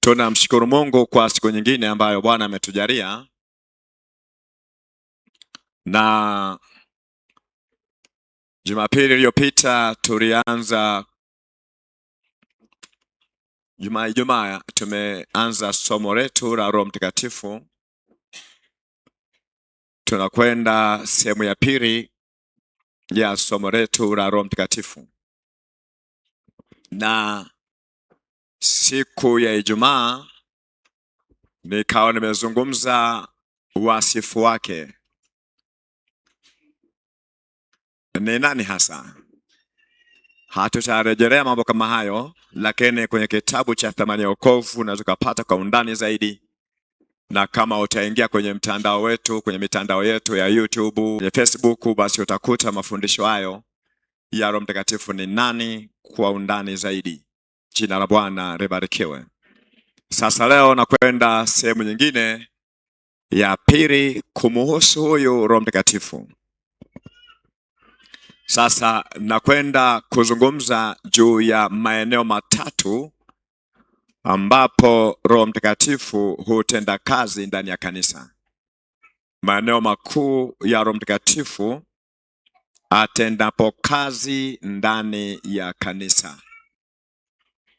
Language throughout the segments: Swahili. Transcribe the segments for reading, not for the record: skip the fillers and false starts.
Tunamshukuru Mungu kwa siku nyingine ambayo Bwana ametujalia. Na Jumapili iliyopita tulianza Ijumaa tumeanza somo letu la Roho Mtakatifu. Tunakwenda sehemu ya pili ya somo letu la Roho Mtakatifu. Na siku ya Ijumaa nikawa nimezungumza wasifu wake. Ni nani hasa? Hatutarejelea mambo kama hayo, lakini kwenye kitabu cha Thamani ya Wokovu na tukapata kwa undani zaidi. Na kama utaingia kwenye mtandao wetu, kwenye mitandao yetu ya YouTube, ya Facebook, basi utakuta mafundisho hayo ya Roho Mtakatifu ni nani kwa undani zaidi. Jina la Bwana libarikiwe. Sasa leo nakwenda sehemu nyingine ya pili kumuhusu huyu Roho Mtakatifu. Sasa nakwenda kuzungumza juu ya maeneo matatu ambapo Roho Mtakatifu hutenda kazi ndani ya kanisa. Maeneo makuu ya Roho Mtakatifu atendapo kazi ndani ya kanisa.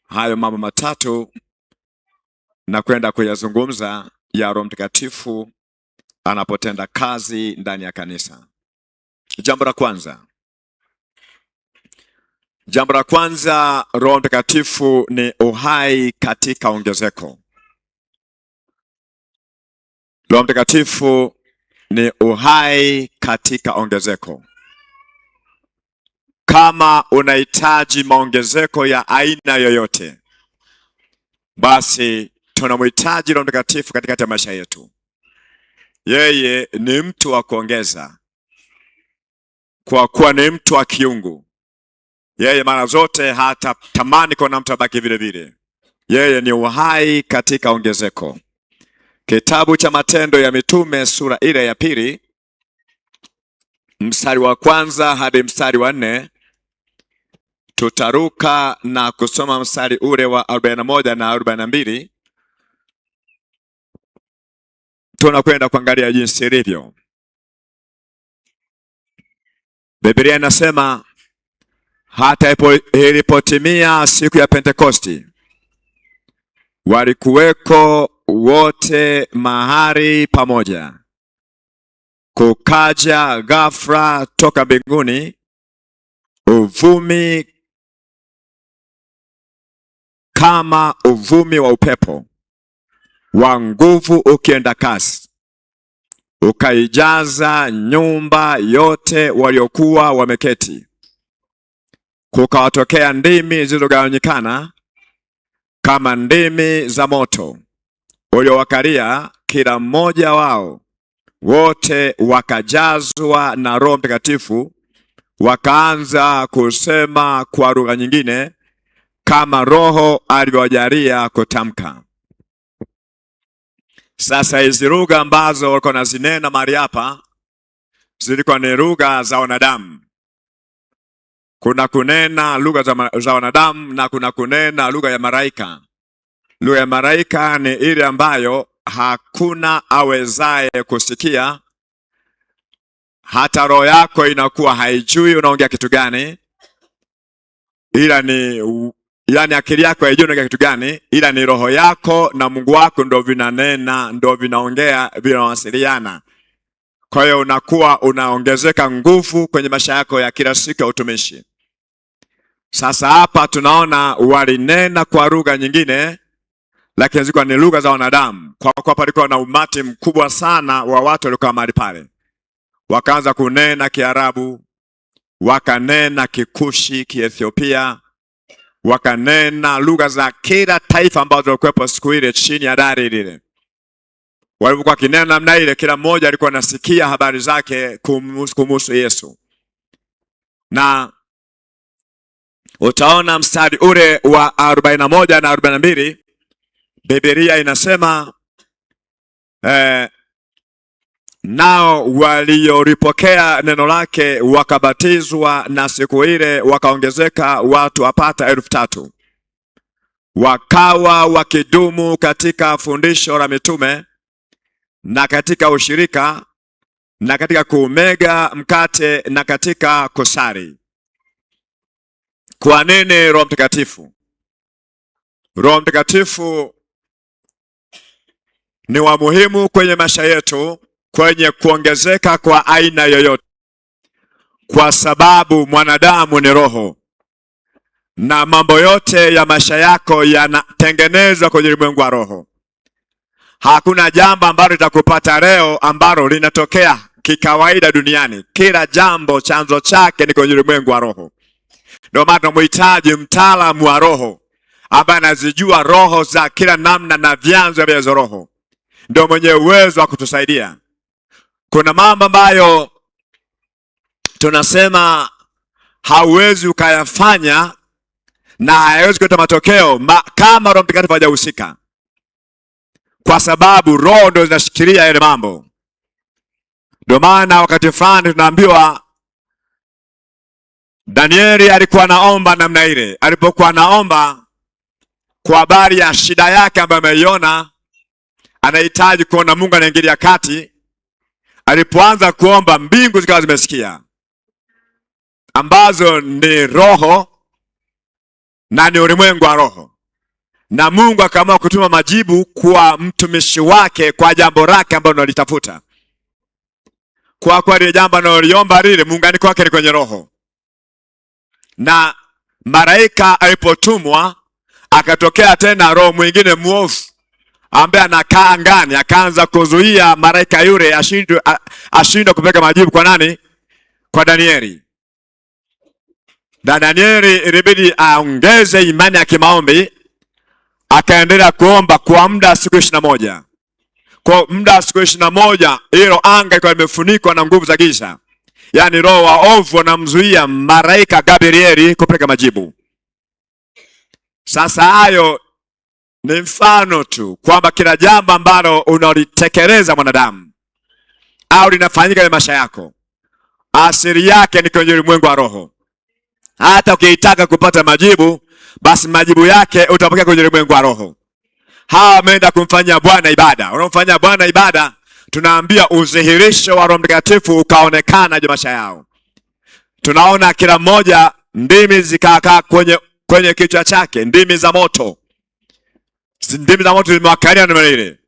Hayo mambo matatu nakwenda kuyazungumza ya Roho Mtakatifu anapotenda kazi ndani ya kanisa. Jambo la kwanza, Roho Mtakatifu ni uhai katika ongezeko. Roho Mtakatifu ni uhai katika ongezeko. Kama unahitaji maongezeko ya aina yoyote, basi tunamhitaji Roho Mtakatifu katikati ya maisha yetu. Yeye ni mtu wa kuongeza, kwa kuwa ni mtu wa kiungu. Yeye mara zote hata tamani kwa mtu abaki vile vile. Yeye ni uhai katika ongezeko. Kitabu cha Matendo ya Mitume sura ile ya 2 mstari wa 1 hadi mstari wa 4. Tutaruka na kusoma mstari ule wa 41 na 42. Tunakwenda kuangalia jinsi ilivyo. Biblia inasema hata ilipotimia siku ya Pentekosti, walikuweko wote mahali pamoja. Kukaja ghafla toka mbinguni uvumi kama uvumi wa upepo wa nguvu ukienda kasi, ukaijaza nyumba yote waliokuwa wameketi. Kukawatokea ndimi zilizogawanyikana kama ndimi za moto uliowakalia kila mmoja wao. Wote wakajazwa na Roho Mtakatifu, wakaanza kusema kwa lugha nyingine kama Roho alivyowajalia kutamka. Sasa hizi lugha ambazo walikuwa nazinena mahali hapa zilikuwa ni lugha za wanadamu. Kuna kunena lugha za wanadamu na kuna kunena lugha ya malaika. Lugha ya malaika ni ile ambayo hakuna awezaye kusikia. Hata roho yako inakuwa haijui unaongea kitu gani. Yani akili yako haijui unaongea kitu gani, ila ni roho yako na Mungu wako ndio vinanena, ndio vinaongea, vinawasiliana. Kwa hiyo unakuwa unaongezeka nguvu kwenye maisha yako ya kila siku ya utumishi. Sasa hapa tunaona walinena kwa lugha nyingine, lakini zilikuwa ni lugha za wanadamu. Kwa palikuwa na umati mkubwa sana wa watu walikuwa mahali pale. Wakaanza kunena Kiarabu, wakanena Kikushi, Kiethiopia, wakanena lugha za kila taifa ambazo zilikuwepo siku ile chini ya dari lile. Walipokuwa kinena namna ile, kila mmoja alikuwa anasikia habari zake kumhusu Yesu. Na utaona mstari ule wa 41 na 42, Biblia inasema nao waliolipokea neno lake wakabatizwa, na siku ile wakaongezeka watu apata 3,000. wakawa wakidumu katika fundisho la mitume na katika ushirika na katika kumega mkate na katika kusali. Kwa nini Roho Mtakatifu? Roho Mtakatifu ni wa muhimu kwenye maisha yetu, kwenye kuongezeka kwa aina yoyote, kwa sababu mwanadamu ni roho, na mambo yote ya maisha yako yanatengenezwa kwenye ulimwengu wa roho. Hakuna jambo ambalo litakupata leo ambalo linatokea kikawaida duniani. Kila jambo chanzo chake ni kwenye ulimwengu wa roho. Ndio maana tunamhitaji mtaalamu wa roho ambaye anazijua roho za kila namna na vyanzo vya hizo roho. Ndio mwenye uwezo wa kutusaidia. Kuna mambo ambayo tunasema hauwezi ukayafanya na hayawezi kuleta matokeo kama Roho Mtakatifu hajahusika, kwa sababu roho ndio zinashikilia yale mambo. Ndio maana wakati fulani tunaambiwa Danieli alikuwa anaomba namna ile. Alipokuwa anaomba kwa habari ya shida yake ambayo ameiona, anahitaji kuona Mungu anaingilia kati. Alipoanza kuomba, mbingu zikawa zimesikia, ambazo ni roho na ni ulimwengu wa roho, na Mungu akaamua kutuma majibu kwa mtumishi wake kwa jambo lake ambalo analitafuta. Kwa kweli jambo analoliomba lile, muunganiko wake ni kwenye roho. Na malaika alipotumwa, akatokea tena roho mwingine muovu ambaye anakaa angani, akaanza kuzuia malaika yule ashindwe kupeleka majibu kwa nani? Kwa Danieli. Na Danieli ilibidi aongeze imani ya kimaombi, akaendelea kuomba kwa muda wa siku 21. Kwa muda wa siku 21 hilo anga ilikuwa limefunikwa na nguvu za giza. Yaani roho waovu wanamzuia malaika Gabrieli kupeleka majibu. Sasa hayo ni mfano tu kwamba kila jambo ambalo unalitekeleza mwanadamu au linafanyika kwenye maisha yako, asili yake ni kwenye ulimwengu wa roho. Hata ukitaka kupata majibu, basi majibu yake utapokea kwenye ulimwengu wa roho. Hawa wameenda kumfanyia Bwana ibada. Unamfanyia Bwana ibada, tunaambia udhihirisho wa Roho Mtakatifu ukaonekana juu maisha yao. Tunaona kila mmoja ndimi zikakaa kwenye kichwa chake, ndimi za moto. Ndimi za moto zimewakalia namna ile.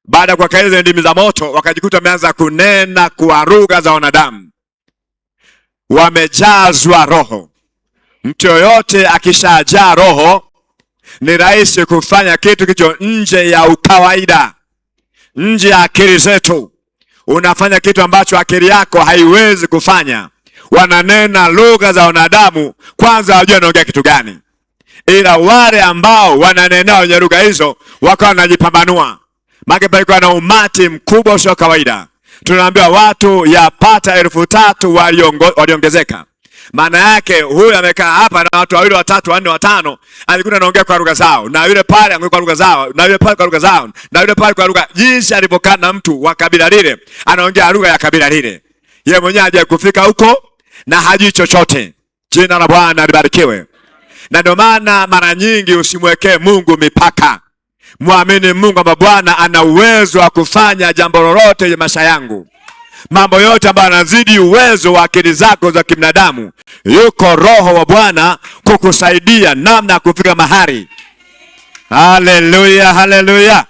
Baada ya kuwakalia ndimi za moto, wakajikuta wameanza kunena kwa lugha za wanadamu. Wamejazwa roho. Mtu yoyote akishajaa roho, ni rahisi kufanya kitu kicho nje ya ukawaida, nje ya akili zetu. Unafanya kitu ambacho akili yako haiwezi kufanya. Wananena lugha za wanadamu, kwanza wajua wanaongea kitu gani. Ila wale ambao wananena wenye lugha hizo wakawa wanajipambanua. Maana palikuwa na umati mkubwa usio kawaida. Tunaambiwa watu yapata 3,000 waliongezeka. Maana yake huyu amekaa hapa na watu 2, 3, 4, 5, alikuwa anaongea kwa lugha zao, na yule pale anaongea kwa lugha zao, na yule pale kwa lugha zao, na yule pale kwa lugha. Jinsi alipokaa na mtu wa kabila lile, anaongea lugha ya kabila lile. Yeye mwenyewe haja kufika huko na hajui chochote. Jina la Bwana libarikiwe. Na ndio maana mara nyingi usimwekee Mungu mipaka. Muamini Mungu kwamba Bwana ana uwezo wa kufanya jambo lolote kwenye maisha yangu. Mambo yote ambayo yanazidi uwezo wa akili zako za kibinadamu, yuko Roho wa Bwana kukusaidia namna ya kufika mahali. Haleluya, haleluya.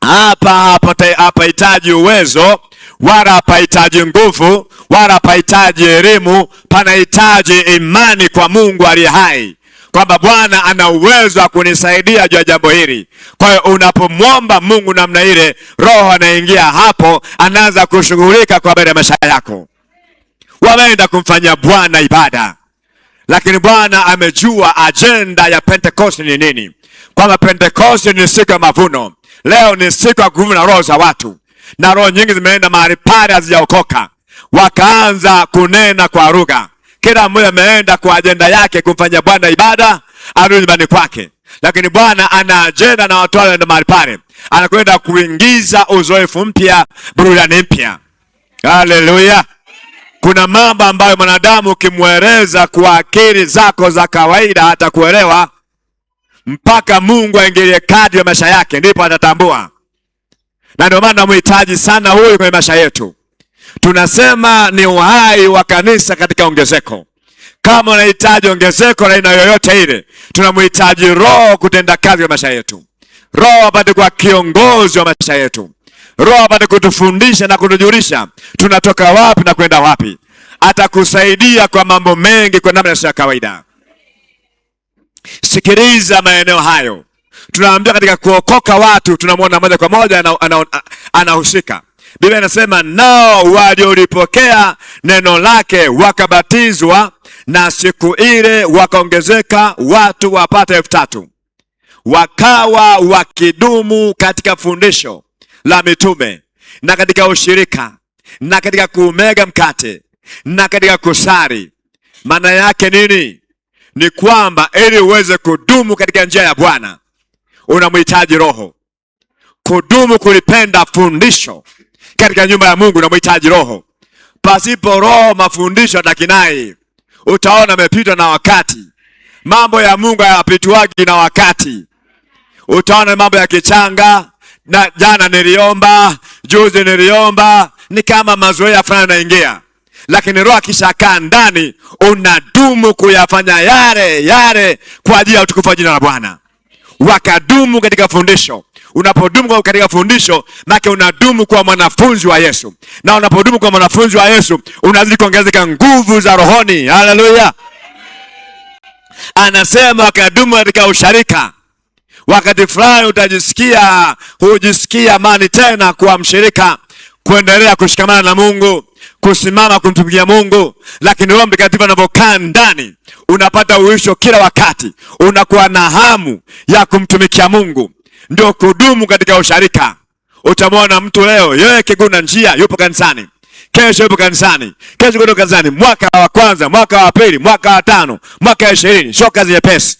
Hapa hitaji uwezo, wala hapahitaji nguvu, wala hapahitaji elimu. Panahitaji imani kwa Mungu aliye hai, kwamba Bwana ana uwezo wa kunisaidia juu ya jambo hili. Kwa hiyo unapomwomba Mungu namna ile, Roho anaingia hapo, anaanza kushughulika kwa habari ya maisha yako. Wameenda kumfanyia Bwana ibada, lakini Bwana amejua agenda ya Pentecost ni nini. Kwamba Pentecost ni siku ya mavuno. Leo ni siku ya kuvuna roho za watu, na roho nyingi zimeenda mahali pale hazijaokoka, wakaanza kunena kwa lugha. Kila mmoja ameenda kwa agenda yake kumfanyia Bwana ibada, arudi nyumbani kwake. Lakini Bwana ana agenda na watu wale mahali pale, anakwenda kuingiza uzoefu mpya, burudani mpya. Haleluya. Kuna mambo ambayo mwanadamu ukimweleza kwa akili zako za kawaida hata kuelewa. mpaka Mungu aingilie kati ya maisha yake, ndipo atatambua. Na ndio maana tunamhitaji sana huyu kwenye maisha yetu. Tunasema ni uhai wa kanisa katika ongezeko. Kama unahitaji ongezeko la aina yoyote ile, tunamhitaji Roho kutenda kazi ya maisha yetu. Roho apate kuwa kiongozi wa maisha yetu. Roho apate kutufundisha na kutujulisha tunatoka wapi na kwenda wapi. Atakusaidia kwa mambo mengi kwa namna ya kawaida. Sikiliza maeneo hayo. Tunaambia katika kuokoka watu tunamwona moja kwa moja anahusika. Biblia inasema nao waliolipokea neno lake wakabatizwa, na siku ile wakaongezeka watu wapata 3,000. Wakawa wakidumu katika fundisho la mitume na katika ushirika na katika kumega mkate na katika kusali. Maana yake nini? Ni kwamba ili uweze kudumu katika njia ya Bwana unamhitaji Roho. Kudumu kulipenda fundisho katika nyumba ya Mungu unamhitaji Roho. Pasipo Roho mafundisho atakinai. Utaona amepitwa na wakati. Mambo ya Mungu hayapitwagi na wakati. Utaona mambo ya kichanga, na jana niliomba, juzi niliomba, ni kama mazoea fulani yanaingia. Lakini Roho akishakaa ndani unadumu kuyafanya yale kwa ajili ya utukufu wa jina la Bwana. Wakadumu katika fundisho. Unapodumu katika fundisho, maana unadumu kwa mwanafunzi wa Yesu. Na unapodumu kwa mwanafunzi wa Yesu, unazidi kuongezeka nguvu za rohoni. Haleluya. Anasema wakadumu katika usharika. Wakati fulani hujisikia amani tena kuwa mshirika, kuendelea kushikamana na Mungu, kusimama kumtumikia Mungu. Lakini Roho Mtakatifu anapokaa ndani, unapata uisho kila wakati. Unakuwa na hamu ya kumtumikia Mungu. Ndio kudumu katika usharika. Utamwona mtu leo yeye kiguna njia yupo kanisani, kesho yupo kanisani, kesho yupo kanisani, mwaka wa kwanza, mwaka wa pili, mwaka wa 5, mwaka wa 20, sio kazi nyepesi.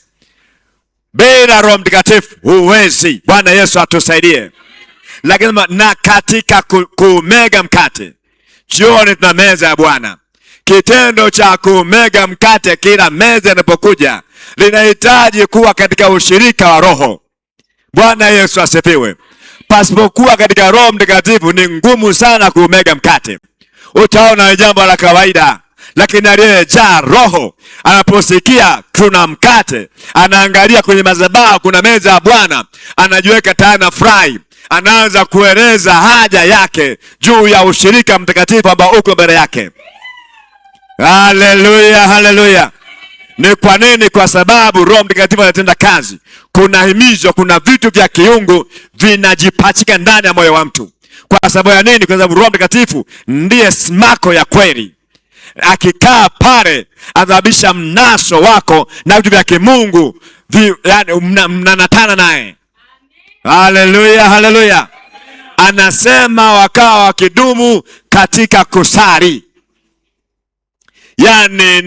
Bila Roho Mtakatifu huwezi. Bwana Yesu atusaidie. Lakini na katika kumega mkate, jioni tuna meza ya Bwana. Kitendo cha kumega mkate kila meza inapokuja linahitaji kuwa katika ushirika wa Roho. Bwana Yesu asifiwe. Pasipokuwa katika Roho Mtakatifu ni ngumu sana kumega mkate. Utaona jambo la kawaida, lakini aliyejaa Roho anaposikia kuna mkate, anaangalia kwenye madhabahu kuna meza ya Bwana, anajiweka tayari na furahi, anaanza kueleza haja yake juu ya ushirika mtakatifu ambao uko mbele yake. Haleluya, haleluya. Ni kwa nini? Kwa sababu Roho Mtakatifu anatenda kazi. Kuna himizo, kuna vitu vya kiungu vinajipachika ndani ya moyo wa mtu. Kwa sababu ya nini? Kwa sababu Roho Mtakatifu ndiye smako ya kweli. Akikaa pale adhabisha mnaso wako na vitu vya kimungu, yani mnanatana naye. Haleluya, haleluya. Anasema wakawa wakidumu katika kusali. Yani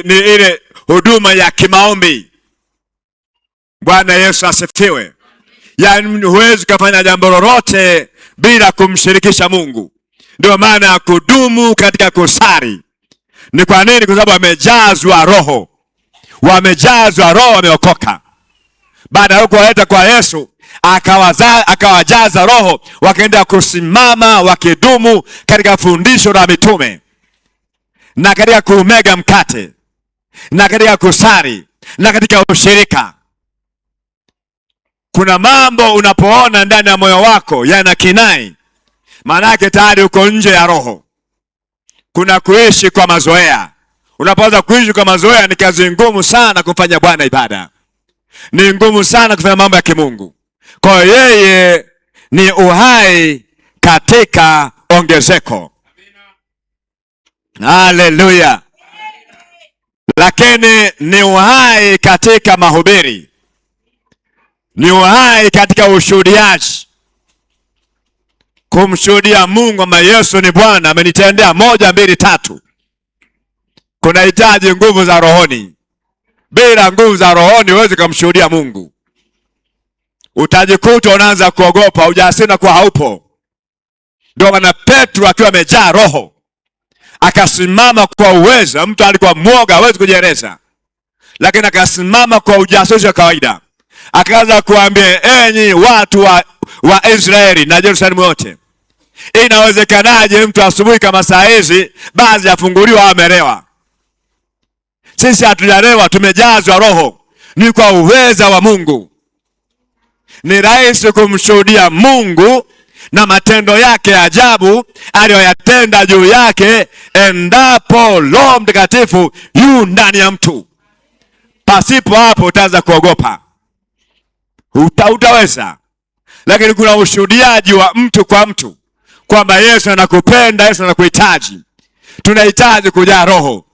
ni ile huduma ya kimaombi. Bwana Yesu asifiwe. Yani huwezi kufanya jambo lolote bila kumshirikisha Mungu. Ndio maana ya kudumu katika kusali. Ni kwa nini? Kwa sababu wamejazwa Roho. Wamejazwa Roho, wameokoka. Baada ya kuwaleta kwa Yesu, akawajaza Roho, wakaenda kusimama wakidumu katika fundisho la mitume, na katika kumega mkate, na katika kusali, na katika ushirika. Kuna mambo unapoona ndani ya moyo wako yana kinai, maana yake tayari uko nje ya Roho. Kuna kuishi kwa mazoea. Unapoanza kuishi kwa mazoea, ni kazi ngumu sana kumfanya Bwana ibada. Ni ngumu sana kufanya mambo ya kimungu. Kwa yeye ni uhai katika ongezeko. Haleluya. Lakini ni uhai katika mahubiri. Ni uhai katika ushuhudiaji. Kumshuhudia Mungu kwamba Yesu ni Bwana, amenitendea 1, 2, 3. Kuna hitaji nguvu za rohoni. Bila nguvu za rohoni huwezi kumshuhudia Mungu. Utajikuta unaanza kuogopa, ujasiri kwa haupo. Ndio maana Petro akiwa amejaa Roho akasimama kwa uwezo. Mtu alikuwa mwoga, hawezi kujieleza. lakini akasimama kwa ujasiri wa kawaida, akaanza kuambia, enyi watu wa Israeli na Yerusalemu yote, inawezekanaje mtu asubuhi kama saa hizi baadhi yafunguliwa amelewa? Sisi hatujalewa, tumejazwa Roho. Ni kwa uweza wa Mungu. Ni rahisi kumshuhudia Mungu na matendo yake ya ajabu aliyoyatenda juu yake endapo Roho Mtakatifu yu ndani ya mtu. Pasipo hapo utaanza kuogopa. Utaweza. Lakini kuna ushuhudiaji wa mtu kwa mtu kwamba Yesu anakupenda, Yesu anakuhitaji. Tunahitaji kujaa Roho.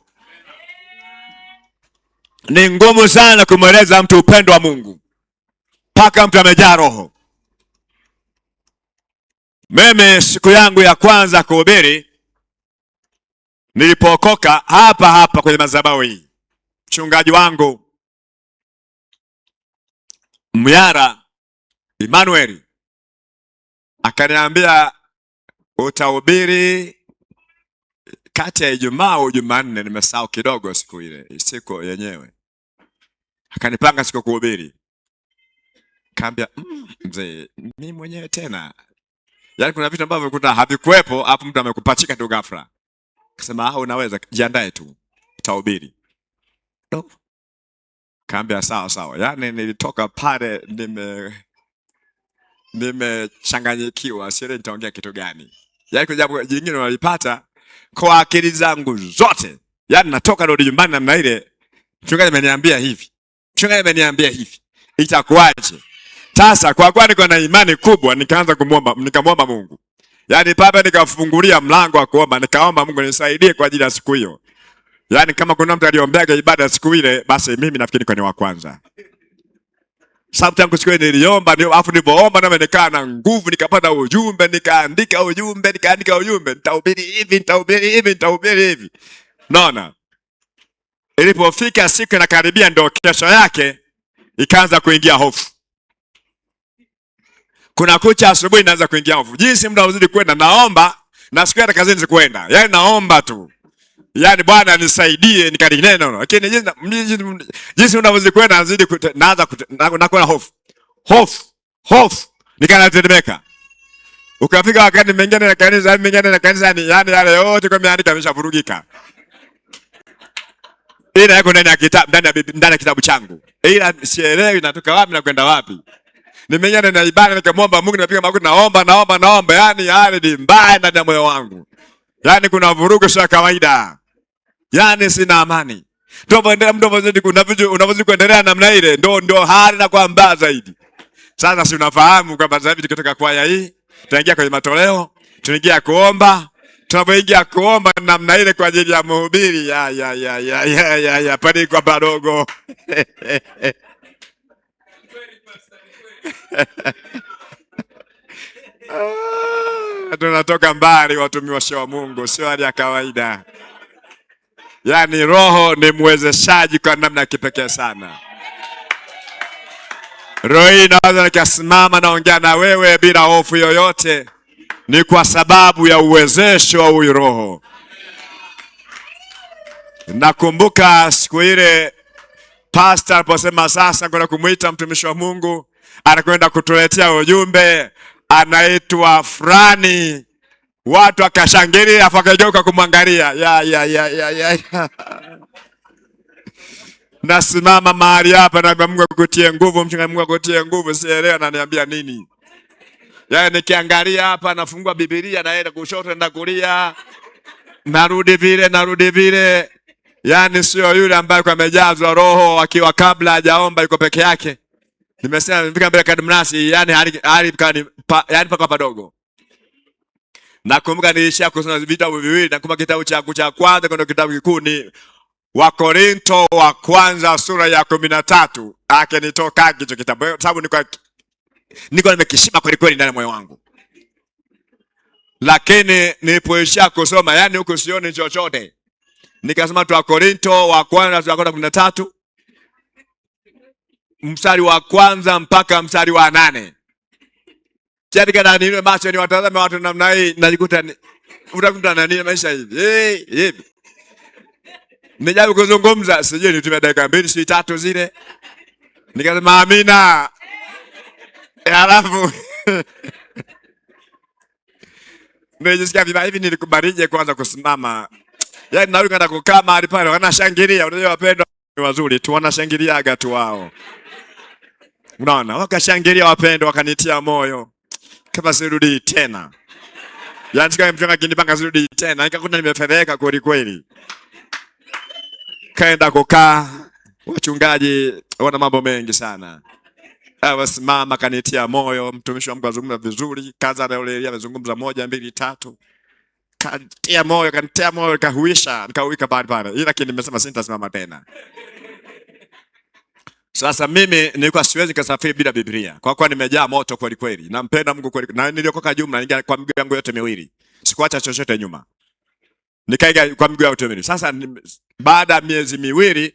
Ni ngumu sana kumweleza mtu upendo wa Mungu mpaka mtu amejaa Roho. Mimi siku yangu ya kwanza kuhubiri nilipookoka hapa kwenye madhabahu hii, mchungaji wangu Myara Emmanuel akaniambia utahubiri kati ya Ijumaa au Jumanne, nimesahau kidogo siku ile, siku yenyewe. Akanipanga siku kuhubiri. Kaambia, mzee, mimi mwenyewe tena. Yaani kuna vitu ambavyo kuna havikuepo, hapo mtu amekupachika tu ghafla. Akasema, unaweza, jiandae tu, utahubiri. Kaambia sawa. Yaani nilitoka pale nimechanganyikiwa, sielewi nitaongea kitu gani. Yaani kwa jambo jingine walipata kwa akili zangu zote. Yaani natoka rudi nyumbani namna ile, mchungaji ameniambia hivi. Itakuwaje? Sasa kwa kuwa niko na imani kubwa, nikaanza nikamwomba Mungu. Yaani papa nikafungulia mlango wa kuomba, nikaomba Mungu nisaidie kwa ajili ya siku hiyo. Yaani kama kuna mtu aliombea ibada siku ile, basi mimi nafikiri kwa ni wa kwanza. Sababu tangu siku ile niliomba, afu nilipoomba na nikaa na nguvu, nikapata ujumbe, nikaandika ujumbe, nitahubiri hivi. Naona ilipofika siku inakaribia, ndio kesho yake ikaanza kuingia hofu. Kuna kucha asubuhi inaanza kuingia hofu. Jinsi muda uzidi kwenda, naomba na siku hata kazini sikuenda. Yaani naomba tu. Yaani Bwana nisaidie nikalinena. Lakini jinsi muda uzidi kwenda nazidi naanza nakuwa na hofu. Nikanatetemeka. Ukafika wakati mwingine na kanisa ni yaani yale yote kwa miandiko yameshavurugika. Ila yako ndani ya kitabu, ndani ya kitabu changu. Ila sielewi natoka wapi na kwenda wapi. Nimenyana na ibada, nikamwomba Mungu, nimepiga magoti, naomba. Yaani hali ni mbaya ndani ya moyo wangu. Yaani kuna vurugu sio kawaida. Yaani sina amani. Unavyoendelea kuendelea namna ile, ndio hali na kwa mbaya zaidi. Sasa si unafahamu kwamba sasa hivi tukitoka kwaya hii, tunaingia kwenye matoleo, tunaingia kuomba. Tunapoingia kuomba namna ile kwa ajili ya mhubiri, pale kwa badogo. Tunatoka mbali watumishi wa Mungu, sio hali ya kawaida. Yaani Roho ni mwezeshaji kwa namna ya kipekee sana. Roho inaweza nikasimama naongea na wewe bila hofu yoyote, ni kwa sababu ya uwezesho wa huyu Roho. Nakumbuka siku ile pastor aliposema sasa kwenda kumuita mtumishi wa Mungu, anakwenda kutuletea ujumbe, anaitwa fulani. Watu akashangilia, afu akageuka kumwangalia. Nasimama mahali hapa na Mungu akutie nguvu, mchungaji Mungu akutie nguvu, sielewi ananiambia nini. Yaani nikiangalia hapa, nafungua Biblia, naenda kushoto na kulia, narudi vile. Yaani sio yule ambaye kwa amejazwa Roho akiwa kabla hajaomba yuko peke yake. Nimesema nimefika mbele kadmnasi, yaani hali paka padogo. Nakumbuka nilishia kusoma vitabu viwili, nakumbuka kitabu cha kwanza kwa kitabu kikuu ni Wakorinto wa kwanza sura ya 13. Akenitoka hicho kitabu sababu niko nimekishima kweli ndani ya moyo wangu. Lakini nilipoishia kusoma, yaani huko sioni chochote. Nikasema tu Wakorinto wa kwanza sura ya 13 mstari wa kwanza mpaka mstari wa 8. Jadi kana nile macho ni watazame watu namna hii, najikuta utakuta nani maisha hivi. Hivi. Nijaribu kuzungumza, sijui nitumia dakika 2 si 3 zile. Nikasema amina. Halafu nijisikia vibaya hivi, nilikubarije kwanza kusimama. Yaani narudi kwenda kukaa mahali pale, wanashangilia. Unajua wapendwa ni wazuri tu, wanashangiliaga tu wao. Unaona, wakashangilia wapendwa, wakanitia moyo. Kama sirudi tena. Yaani kama mchanga kinipanga sirudi tena, nikakuta nimefedheka kweli kweli. Kaenda kukaa, wachungaji wana mambo mengi sana. Wasimama kanitia moyo, mtumishi wa Mungu azungumza vizuri, kaza leo amezungumza 1 2 3. Kanitia moyo kahuisha, nikauika pale. Ila lakini nimesema sitasimama tena. Sasa mimi nilikuwa siwezi kusafiri bila Biblia. Kwa kuwa nimejaa moto kweli kweli. Nampenda Mungu kweli. Na niliokoka jumla ningia kwa miguu yangu yote miwili. Sikuacha chochote nyuma. Nikaiga kwa miguu yote miwili. Sasa baada ya miezi miwili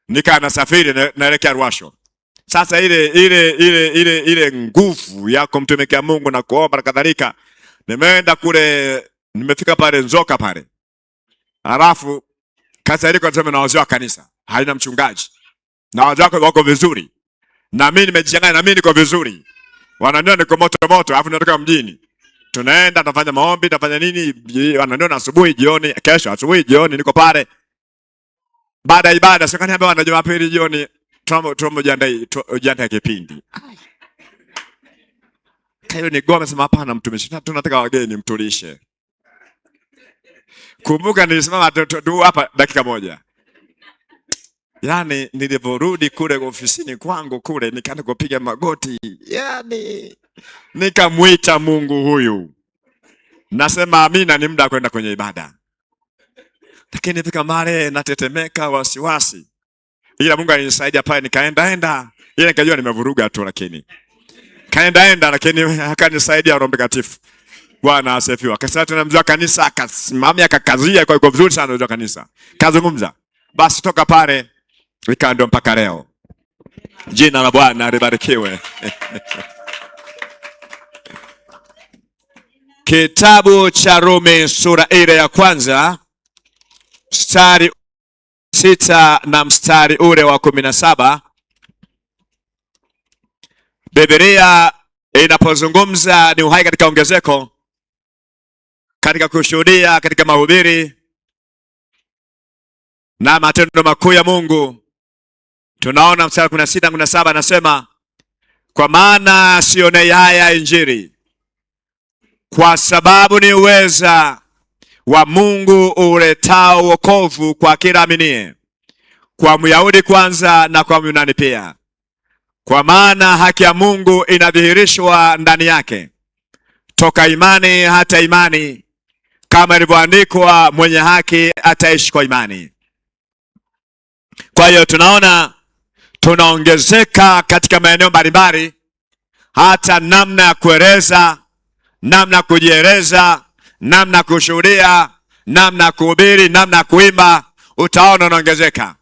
nikaa nasafiri naelekea Ruasho. Sasa ile nguvu ya kumtumikia Mungu na kuomba na kadhalika, nimeenda kule, nimefika pale Nzoka pale. Halafu kasa ile kwa na wazee wa kanisa, haina mchungaji. Na wazee wako vizuri. Na mimi nimejichanganya, na mimi niko vizuri. Wananiona niko moto, alafu natoka mjini. Tunaenda tafanya maombi, tafanya nini? Wananiona asubuhi jioni, kesho asubuhi jioni niko pale. Baada ya ibada sio kaniambia wana Jumapili jioni tunajiandaa kipindi. Kayo ni goma sema hapana mtumishi, tunataka wageni mtulishe. Kumbuka nilisimama tu hapa dakika moja. Yaani niliporudi kule ofisini kwangu kule nikaanza kupiga magoti. Yaani nikamuita Mungu huyu. Nasema amina, ni muda kwenda kwenye ibada. Lakini nifika mahali natetemeka wasiwasi. Ila Mungu alinisaidia pale, nikaenda. Ila nikajua nimevuruga tu, lakini kaenda lakini akanisaidia Roho Mtakatifu. Bwana asifiwe. Akasema tena mzee wa kanisa akasimamia akakazia kwa vizuri sana mzee wa kanisa. Kazungumza. Basi toka pale ikaenda mpaka leo. Jina la Bwana libarikiwe. Kitabu cha Rumi sura ile ya kwanza mstari 6 na mstari ule wa 17. Biblia inapozungumza ni uhai katika ongezeko, katika kushuhudia, katika mahubiri na matendo makuu ya Mungu. Tunaona mstari 16 na 17 anasema, kwa maana sionei haya Injili, kwa sababu ni uweza wa Mungu uletao wokovu kwa kila aminie, kwa Myahudi kwanza na kwa Myunani pia. Kwa maana haki ya Mungu inadhihirishwa ndani yake, toka imani hata imani, kama ilivyoandikwa, mwenye haki ataishi kwa imani. Kwa hiyo tunaona tunaongezeka katika maeneo mbalimbali, hata namna ya kueleza, namna ya kujieleza, namna ya kushuhudia, namna ya kuhubiri, namna ya kuimba, utaona unaongezeka.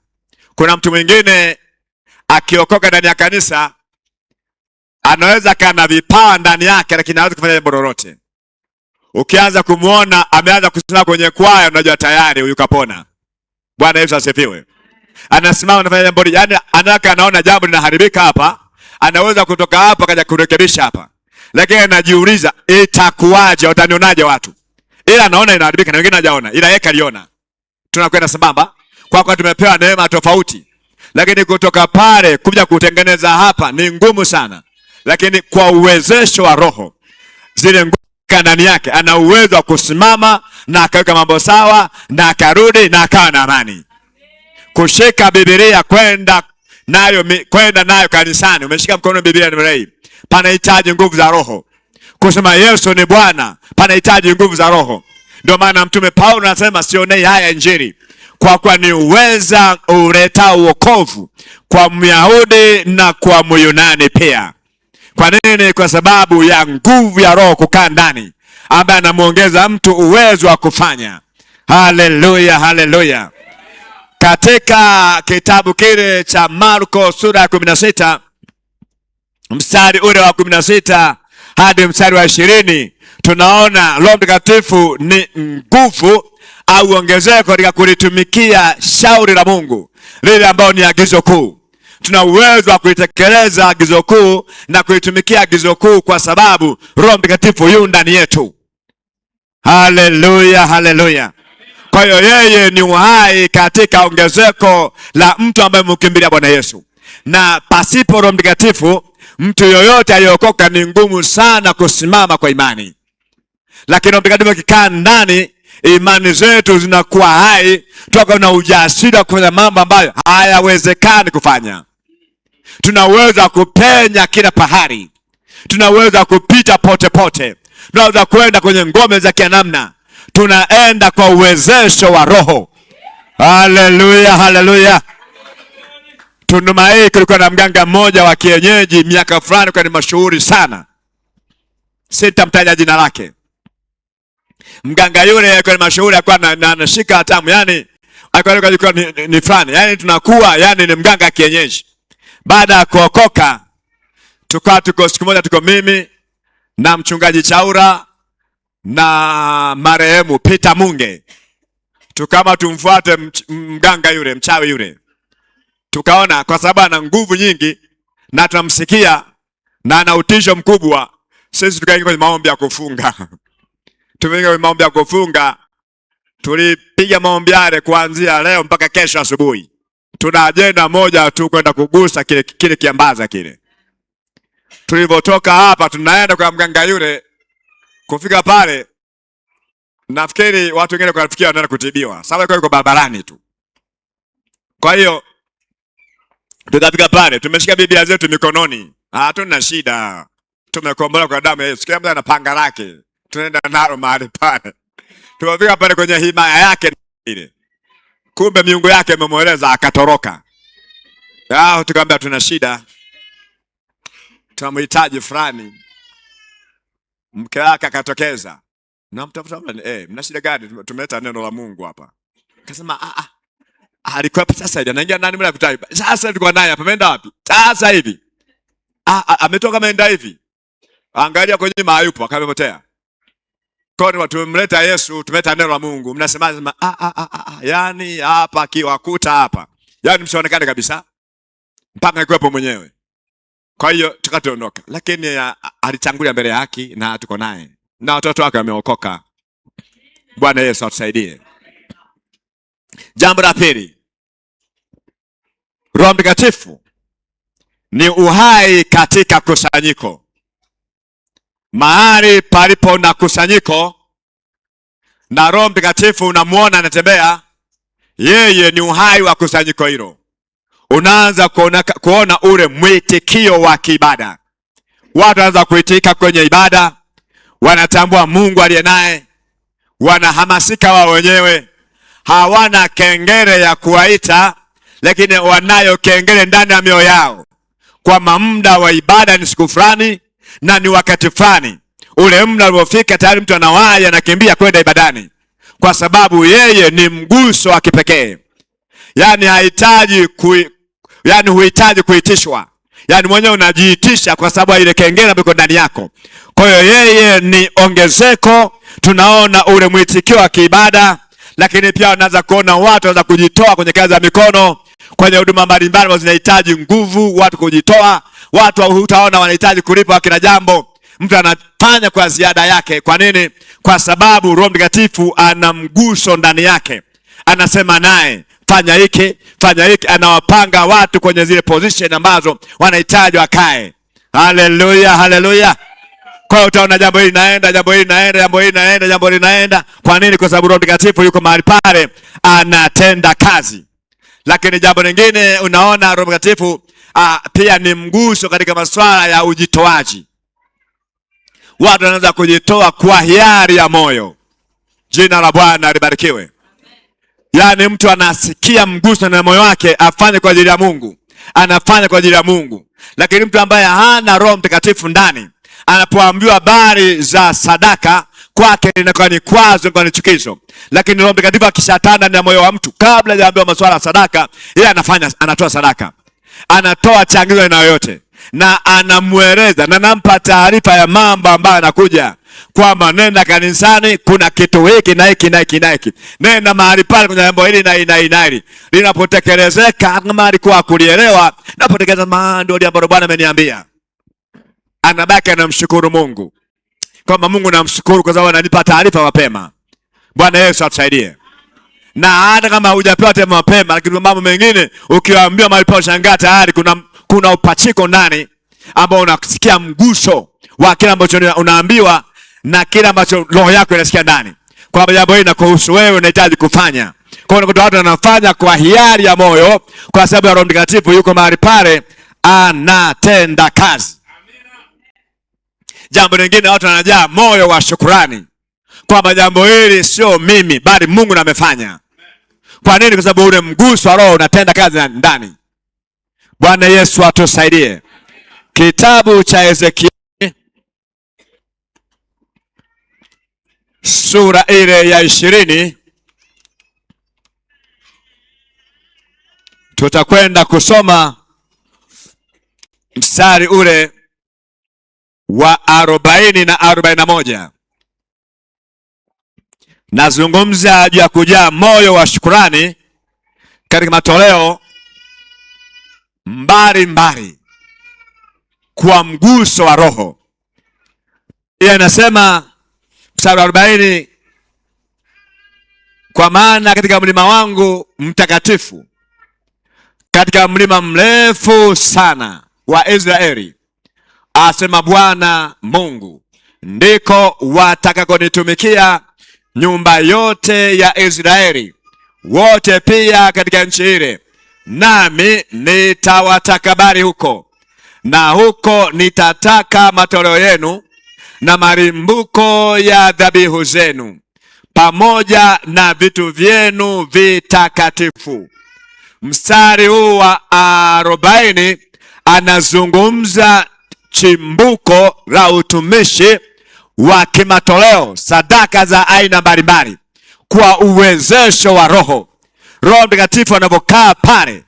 Kuna mtu mwingine akiokoka ndani ya kanisa anaweza kana vipawa ndani yake, lakini hawezi kufanya jambo lolote. Ukianza kumuona ameanza kusimama kwenye kwaya, unajua tayari huyu kapona. Bwana Yesu asifiwe. Anasimama anafanya jambo, yani anaona jambo linaharibika hapa, anaweza kutoka hapa kaja kurekebisha hapa. Lakini anajiuliza itakuwaje, watanionaje watu? Ila anaona inaharibika na wengine hajaona, ila yeye kaliona. Tunakwenda sambamba kwa tumepewa neema tofauti. Lakini kutoka pale kuja kutengeneza hapa ni ngumu sana. Lakini kwa uwezesho wa Roho, zile nguvu ndani yake, ana uwezo wa kusimama na akaweka mambo sawa na akarudi na akawa na amani. Kushika Biblia kwenda nayo kanisani, umeshika mkono Biblia ni hii, panahitaji nguvu za Roho. Kusema Yesu ni Bwana panahitaji nguvu za Roho. Ndio maana Mtume Paulo anasema sionei haya Injili, kwa kuwa ni uweza uletao wokovu kwa Myahudi na kwa Myunani pia. Kwa nini? Kwa sababu ya nguvu ya Roho kukaa ndani, ambaye anamuongeza mtu uwezo wa kufanya. Haleluya, haleluya. Katika kitabu kile cha Marko sura ya 16 mstari ule wa 16 hadi mstari wa 20, tunaona Roho Mtakatifu ni nguvu au ongezeko katika kulitumikia shauri la Mungu, lile ambalo ni agizo kuu. Tuna uwezo wa kulitekeleza agizo kuu na kulitumikia agizo kuu kwa sababu Roho Mtakatifu yu ndani yetu. Haleluya, haleluya. Kwa hiyo yeye ni uhai katika ongezeko la mtu ambaye mkimbilia Bwana Yesu. Na pasipo Roho Mtakatifu, mtu yoyote aliyeokoka ni ngumu sana kusimama kwa imani. Lakini Roho Mtakatifu akikaa ndani, imani zetu zinakuwa hai, tuko na ujasiri wa kufanya mambo ambayo hayawezekani kufanya. Tunaweza kupenya kila pahali. Tunaweza kupita pote pote. Tunaweza kwenda kwenye ngome za kianamna. Tunaenda kwa uwezesho wa Roho. Haleluya, haleluya. Tunduma hii kulikuwa na mganga mmoja wa kienyeji miaka fulani, kwa ni mashuhuri sana. Sitamtaja jina lake. Mganga yule kwa ni mashuhuri, alikuwa anashika hatamu, yani alikuwa ni fulani, yani tunakuwa yani ni mganga kienyeji. Baada ya kuokoka, tuko siku moja, tuko mimi na mchungaji Chaura na marehemu Peter Munge, tukama tumfuate mganga yule, mchawi yule. Tukaona kwa sababu ana nguvu nyingi na tunamsikia na ana utisho mkubwa, sisi tukaingia kwenye maombi ya kufunga. Tumeingia kwenye maombi ya kufunga. Tulipiga maombi yale kuanzia leo mpaka kesho asubuhi. Tuna ajenda moja tu, kwenda kugusa kile kiambaza kile. Tulivotoka hapa tunaenda kwa mganga yule. Kufika pale, nafikiri watu wengine kwa nafikia wanaenda kutibiwa, sababu yuko barabarani tu. Kwa hiyo tukafika pale, tumeshika Biblia zetu mikononi. Hatuna shida. Tumekombolewa kwa damu ya Yesu. Kila mtu ana panga lake. Tunaenda nalo mahali pale. Tumefika pale kwenye himaya yake ile. Kumbe miungu yake imemweleza akatoroka. Tukamwambia tuna shida. Tunamhitaji fulani. Mke wake akatokeza. Na mtafuta mna shida gani? Tumeleta neno la Mungu hapa. Akasema alikuwa sasa hivi anaingia ndani mla kutaiba. Sasa tulikuwa naye hapa, ameenda wapi? Sasa hivi. Ametoka ameenda hivi. Angalia kwenye hayupo, akamepotea. Kwa nini tumemleta Yesu, tumeleta neno la Mungu? Mnasema yani hapa kiwakuta hapa. Yani msionekane kabisa. Mpaka kuwepo mwenyewe. Kwa hiyo tukaondoka. Lakini alitangulia mbele ya haki na tuko naye. Na watoto wake wameokoka. Bwana Yesu atusaidie. Jambo la pili. Roho Mtakatifu ni uhai katika kusanyiko. Mahali palipo na kusanyiko na Roho Mtakatifu unamuona anatembea, yeye ni uhai wa kusanyiko hilo. Unaanza kuona ule mwitikio wa kiibada. Watu wanaanza kuitika kwenye ibada, wanatambua Mungu aliye naye, wanahamasika wao wenyewe, hawana kengele ya kuwaita, lakini wanayo kengele ndani ya mioyo yao. Kwa muda wa ibada ni siku fulani na ni wakati fulani. Ule muda ulipofika tayari mtu anawahi anakimbia kwenda ibadani, kwa sababu yeye ni mguso wa kipekee. Yani huhitaji kuitishwa. Yani mwenyewe unajiitisha kwa sababu ile kengele iko ndani yako. Kwa hiyo yeye ni ongezeko. Tunaona ule mwitikio wa kiibada, lakini pia unaanza kuona watu wanaanza kujitoa kwenye kazi za mikono, kwenye huduma mbalimbali ambazo zinahitaji nguvu, watu kujitoa. Watu utaona wanahitaji kulipa kila jambo. Mtu anafanya kwa ziada yake. Kwa nini? Kwa sababu Roho Mtakatifu ana mguso ndani yake. Anasema naye, fanya hiki, fanya hiki. Anawapanga watu kwenye zile position ambazo wanahitaji wakae. Haleluya, haleluya. Kwa hiyo utaona jambo hili linaenda, jambo hili linaenda, jambo hili linaenda, jambo hili linaenda. Kwa nini? Kwa sababu Roho Mtakatifu yuko mahali pale anatenda kazi. Lakini jambo lingine unaona Roho Mtakatifu pia ni mguso katika masuala ya ujitoaji. Watu wanaanza kujitoa kwa hiari ya moyo. Jina la Bwana libarikiwe. Yani mtu anasikia mguso na moyo wake afanye kwa ajili ya Mungu. Anafanya kwa ajili ya Mungu. Lakini mtu ambaye hana Roho Mtakatifu ndani, anapoambiwa habari za sadaka, kwake inakuwa ni kwazo, inakuwa ni chukizo. Lakini Roho Mtakatifu akishatanda ndani ya moyo wa mtu, kabla hajaambiwa masuala ya sadaka, yeye anatoa sadaka. Anatoa changizo na yote. Na anamueleza na nampa taarifa ya mambo ambayo yanakuja. kwamba nenda kanisani, kuna kitu hiki na hiki na hiki na hiki, nenda mahali pale kuna jambo hili na hili na hili. Linapotekelezeka kama alikuwa kulielewa, napotekeleza ndio jambo Bwana ameniambia, anabaki anamshukuru Mungu kwamba Mungu namshukuru kwa sababu ananipa taarifa mapema. Bwana Yesu atusaidie. Na hata kama hujapewa taarifa mapema, lakini mambo mengine ukiwaambia mahali pa ushangaa tayari kuna upachiko ndani ambao unasikia mguso wa kile ambacho unaambiwa na kile ambacho roho yako inasikia ndani. Kwa sababu jambo hili linakuhusu wewe, unahitaji kufanya. Kwa hiyo watu wanafanya kwa hiari ya moyo kwa sababu ya Roho Mtakatifu yuko mahali pale anatenda kazi. Jambo lingine, watu wanajaa moyo wa shukrani kwamba jambo hili sio mimi bali Mungu ndiye amefanya. Kwa nini? Kwa sababu ule mguso wa Roho unatenda kazi ndani. Bwana Yesu atusaidie. Kitabu cha Ezekieli sura ile ya 20, tutakwenda kusoma mstari ule wa 40 na 41. Nazungumza juu ya kujaa moyo wa shukrani katika matoleo mbalimbali kwa mguso wa Roho. Yeye anasema mstari wa 40, kwa maana katika mlima wangu mtakatifu, katika mlima mrefu sana wa Israeli, asema Bwana Mungu, ndiko watakakonitumikia nyumba yote ya Israeli wote pia katika nchi ile, nami nitawatakabari huko, na huko nitataka matoleo yenu na malimbuko ya dhabihu zenu pamoja na vitu vyenu vitakatifu. Mstari huu wa 40 anazungumza chimbuko la utumishi wa kimatoleo, sadaka za aina mbalimbali kwa uwezesho wa Roho. Roho Mtakatifu anapokaa pale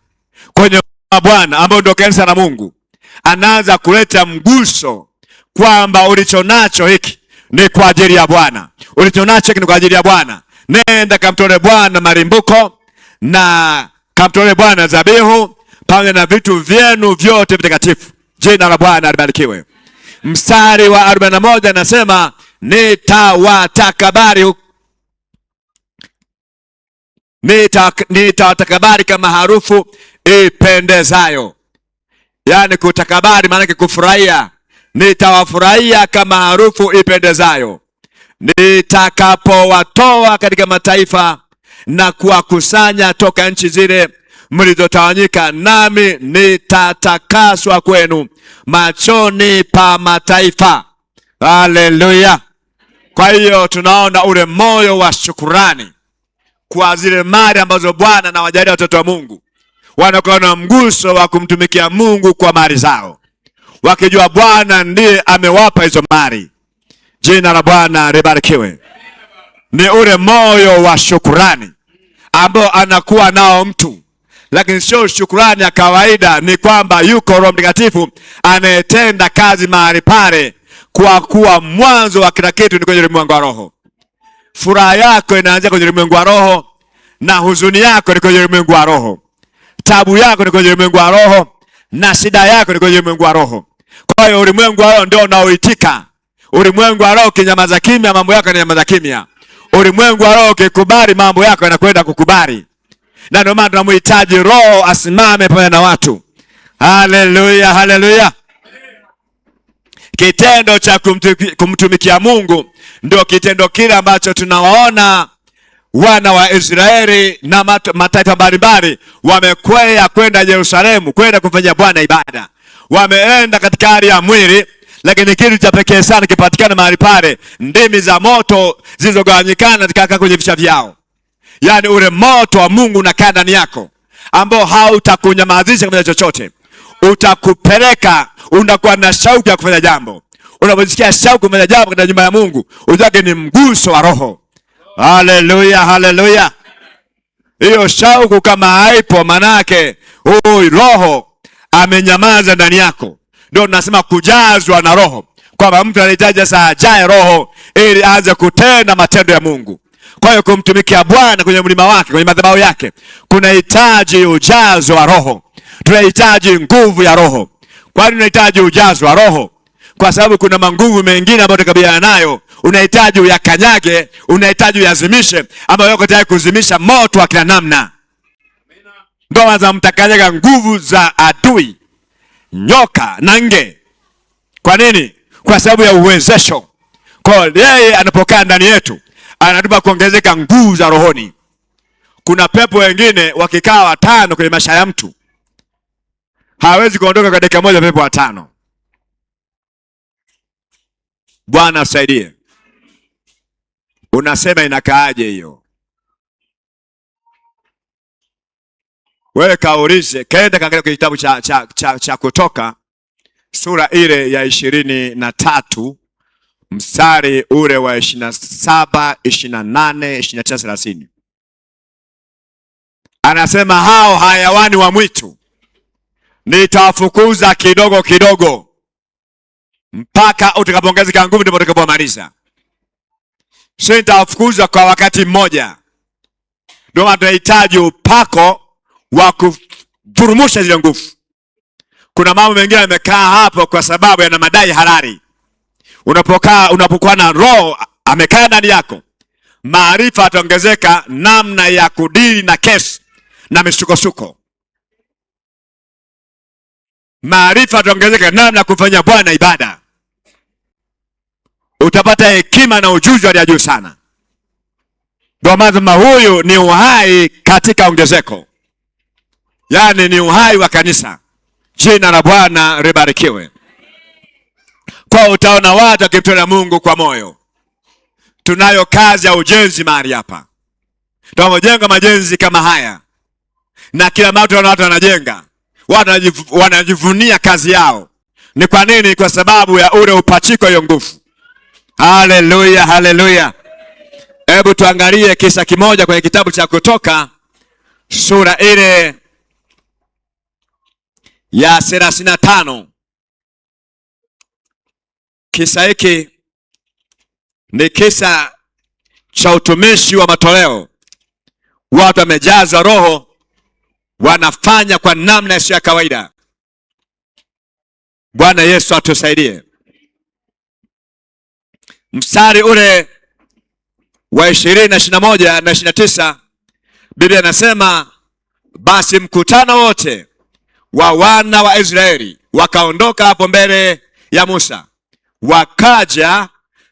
kwenye Bwana ambao ndio kanisa la Mungu, anaanza kuleta mguso kwamba ulichonacho hiki ni kwa ajili ya Bwana. Ulichonacho hiki ni kwa ajili ya Bwana. Nenda kamtole Bwana malimbuko na kamtole Bwana dhabihu pamoja na vitu vyenu vyote vitakatifu. Jina la Bwana libarikiwe. Mstari wa 41 anasema nitawatakabari kama harufu ipendezayo. Yani kutakabari maana yake kufurahia. Nitawafurahia kama harufu ipendezayo nitakapowatoa katika mataifa na kuwakusanya toka nchi zile mlizotawanyika, nami nitatakaswa kwenu machoni pa mataifa. Haleluya. Kwa hiyo tunaona ule moyo wa shukurani kwa zile mali ambazo Bwana anawajalia watoto wa Mungu. Wanakuwa na mguso wa kumtumikia Mungu kwa mali zao, wakijua Bwana ndiye amewapa hizo mali. Jina la Bwana libarikiwe. Ni ule moyo wa shukurani ambao anakuwa nao mtu, lakini sio shukurani ya kawaida. Ni kwamba yuko Roho Mtakatifu anayetenda kazi mahali pale, kwa kuwa mwanzo wa kila kitu ni kwenye ulimwengu wa Roho. Furaha yako inaanzia kwenye ulimwengu wa Roho, na huzuni yako ni kwenye ulimwengu wa Roho. Tabu yako ni kwenye ulimwengu wa Roho, na shida yako ni kwenye ulimwengu wa Roho. Kwa hiyo ulimwengu wa Roho ndio unaoitika. Ulimwengu wa Roho kinyamaza kimya, mambo yako yananyamaza kimya. Ulimwengu wa Roho kikubali, mambo yako yanakwenda kukubali. Na ndio maana tunamhitaji Roho asimame pamoja na watu. Haleluya, haleluya. Kitendo cha kumtumikia Mungu ndio kitendo kile ambacho tunawaona wana wa Israeli na mataifa mbalimbali wamekwea kwenda Yerusalemu kwenda kufanya Bwana ibada. Wameenda katika hali ya mwili, lakini kitu cha pekee sana kipatikana mahali pale, ndimi za moto zilizogawanyikana zikakaa kwenye vichwa vyao. Yani ule moto wa Mungu unakaa ndani yako, ambao hautakunyamazisha kufanya chochote. Utakupeleka, unakuwa na shauku ya kufanya jambo. Unapojisikia shauku kufanya jambo katika nyumba ya Mungu, ujue ni mguso wa Roho. Haleluya, haleluya. Hiyo shauku kama haipo, manake huyu Roho amenyamaza ndani yako. Ndio tunasema kujazwa na Roho. kwamba mtu anahitaji sasa ajae Roho ili aanze kutenda matendo ya Mungu. Kwa hiyo kumtumikia Bwana kwenye mlima wake, kwenye madhabahu yake, kunahitaji ujazo wa Roho. Tunahitaji nguvu ya Roho. Kwa nini unahitaji ujazo wa Roho? Kwa sababu kuna manguvu mengine ambayo tukabiliana nayo, unahitaji uyakanyage, unahitaji uyazimishe, ambayo yako tayari kuzimisha moto wa kila namna. Ndio waza mtakanyaga nguvu za adui, nyoka na nge. Kwa nini? Kwa sababu ya uwezesho. Kwa yeye anapokaa ndani yetu, anatupa kuongezeka nguvu za rohoni. Kuna pepo wengine wakikaa watano kwenye maisha ya mtu, hawezi kuondoka kwa dakika moja pepo watano. Bwana asaidie. Unasema inakaaje hiyo? Wewe kaulize, kaenda kaangalia kwenye kitabu cha Kutoka sura ile ya 23 mstari ule wa 27, 28, 29, 30. Anasema hao hayawani wa mwitu nitawafukuza kidogo kidogo mpaka utakapoongezeka nguvu, ndipo utakapomaliza. Sio nitawafukuza kwa wakati mmoja. Ndio maana tunahitaji upako wa kuvurumusha zile nguvu. Kuna mambo mengine yamekaa hapo kwa sababu yana madai halali. Unapokuwa na Roho amekaa ndani yako, maarifa yataongezeka namna ya kudili na kesi na misukosuko. Maarifa yataongezeka namna ya kufanya Bwana ibada. Utapata hekima na ujuzi wa juu sana. Ndio maana huyu ni uhai katika ongezeko. Yaani ni uhai wa kanisa. Jina la Bwana libarikiwe. Kwa utaona watu wakimtolea Mungu kwa moyo. Tunayo kazi ya ujenzi mahali hapa. Tunajenga majenzi kama haya. Na kila mtu watu wanajenga. Watu wanajivunia kazi yao. Ni kwa nini? Kwa sababu ya ule upachiko hiyo nguvu. Haleluya, haleluya. Hebu tuangalie kisa kimoja kwenye kitabu cha Kutoka sura ile ya 35. Kisa hiki ni kisa cha utumishi wa matoleo. Watu wamejazwa Roho, wanafanya kwa namna isiyo ya kawaida. Bwana Yesu atusaidie. Mstari ule wa 20 na 21 na 29, Biblia inasema basi mkutano wote wa wana wa Israeli wakaondoka hapo mbele ya Musa, wakaja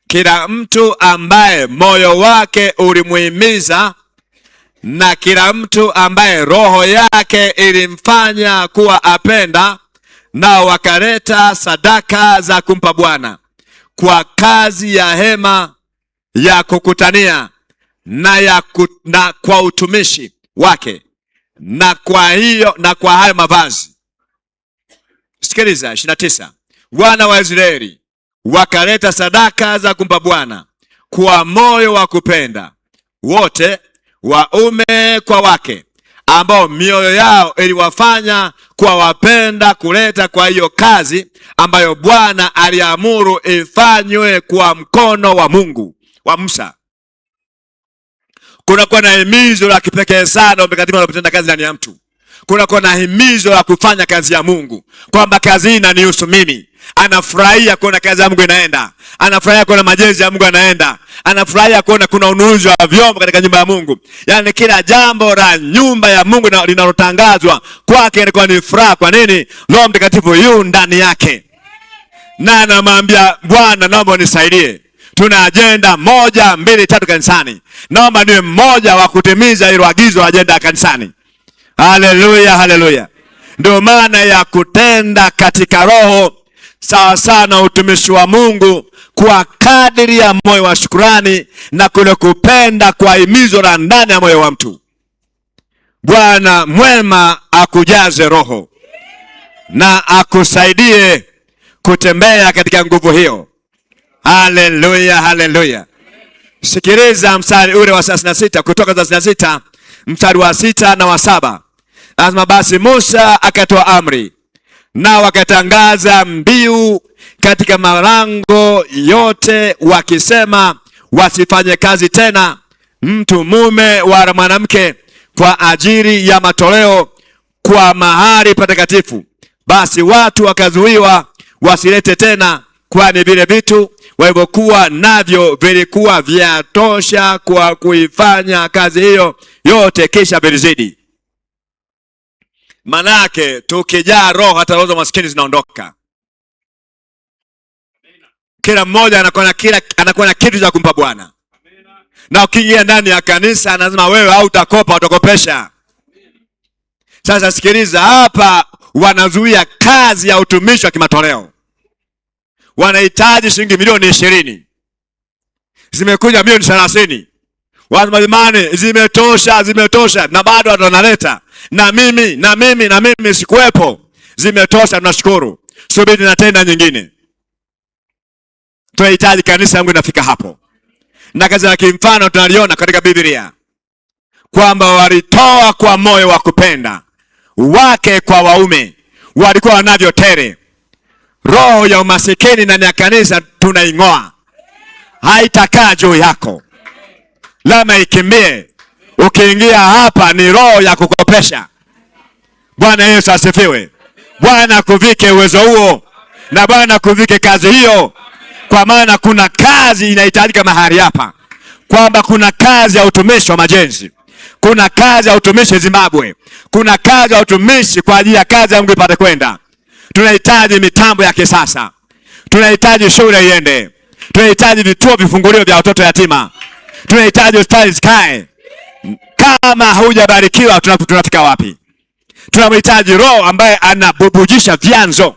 kila mtu ambaye moyo wake ulimuhimiza na kila mtu ambaye roho yake ilimfanya kuwa apenda, nao wakaleta sadaka za kumpa Bwana kwa kazi ya hema ya kukutania na kwa utumishi wake na kwa hayo mavazi. Sikiliza 29. Wana wa Israeli wakaleta sadaka za kumpa Bwana kwa moyo wa kupenda, wote waume kwa wake, ambao mioyo yao iliwafanya kuwa wapenda kuleta kwa hiyo kazi ambayo Bwana aliamuru ifanywe kwa mkono wa Mungu wa Musa. Kuna kwa na himizo la kipekee sana katika unapotenda kazi ndani ya mtu. Kuna kwa na himizo la kufanya kazi ya Mungu, kwamba kazi hii inanihusu mimi. Anafurahia kuona kazi ya Mungu inaenda. Anafurahia kuona majenzi ya Mungu yanaenda. Anafurahia kuona kuna ununuzi wa vyombo katika nyumba ya Mungu. Yaani kila jambo la nyumba ya Mungu linalotangazwa kwake ni furaha. Kwa nini? Roho Mtakatifu yu ndani yake. Na anamwambia Bwana, naomba unisaidie. Tuna ajenda 1, 2, 3 kanisani. Naomba niwe mmoja wa kutimiza hilo agizo la ajenda ya kanisani. Haleluya, haleluya. Ndio maana ya kutenda katika Roho sawa sana utumishi wa Mungu kwa kadiri ya moyo wa shukrani na kule kupenda kwa himizo la ndani ya moyo wa mtu. Bwana mwema akujaze Roho na akusaidie kutembea katika nguvu hiyo. Haleluya, haleluya. Sikiliza mstari ule wa 36, Kutoka 36 mstari wa 6 na wa 7. Lazima basi Musa akatoa amri na wakatangaza mbiu katika malango yote wakisema, wasifanye kazi tena mtu mume wa mwanamke kwa ajili ya matoleo kwa mahali patakatifu. Basi watu wakazuiwa wasilete tena, kwani vile vitu walivyokuwa navyo vilikuwa vyatosha kwa kuifanya kazi hiyo yote, kisha vilizidi. Manake tukijaa roho, hata roho za maskini zinaondoka. Kila mmoja anakuwa na kitu cha kumpa Bwana. Na ukiingia ndani ya kanisa anasema wewe au utakopa, utakopesha. Sasa sikiliza, hapa wanazuia kazi ya utumishi wa kimatoleo. Wanahitaji shilingi milioni 20. Zimekuja milioni 30. Wazimani zimetosha na bado wanaleta. Na mimi sikuwepo. Zimetosha, tunashukuru. Subiri na tenda nyingine. Tunahitaji kanisa yangu inafika hapo. Na kazi ya kimfano tunaliona katika Biblia kwamba walitoa kwa moyo wa kupenda, wake kwa waume, walikuwa wanavyo tele. Roho ya umasikini ndani ya kanisa tunaing'oa. Haitakaa juu yako. Lama ikimbie. Ukiingia hapa ni roho ya kukopesha. Bwana Yesu asifiwe. Bwana kuvike uwezo huo, na Bwana kuvike kazi hiyo. Kwa maana kuna kazi inahitajika mahali hapa. Kwamba kuna kazi ya utumishi wa majenzi. Kuna kazi ya utumishi Zimbabwe. Kuna kazi ya utumishi kwa ajili ya kazi ya Mungu ipate kwenda. Tunahitaji mitambo ya kisasa. Tunahitaji shule iende. Tunahitaji vituo vifunguliwe vya watoto yatima. Tunahitaji hospitali zikae. Kama haujabarikiwa tunafika wapi? Tunamhitaji roho ambaye anabubujisha vyanzo.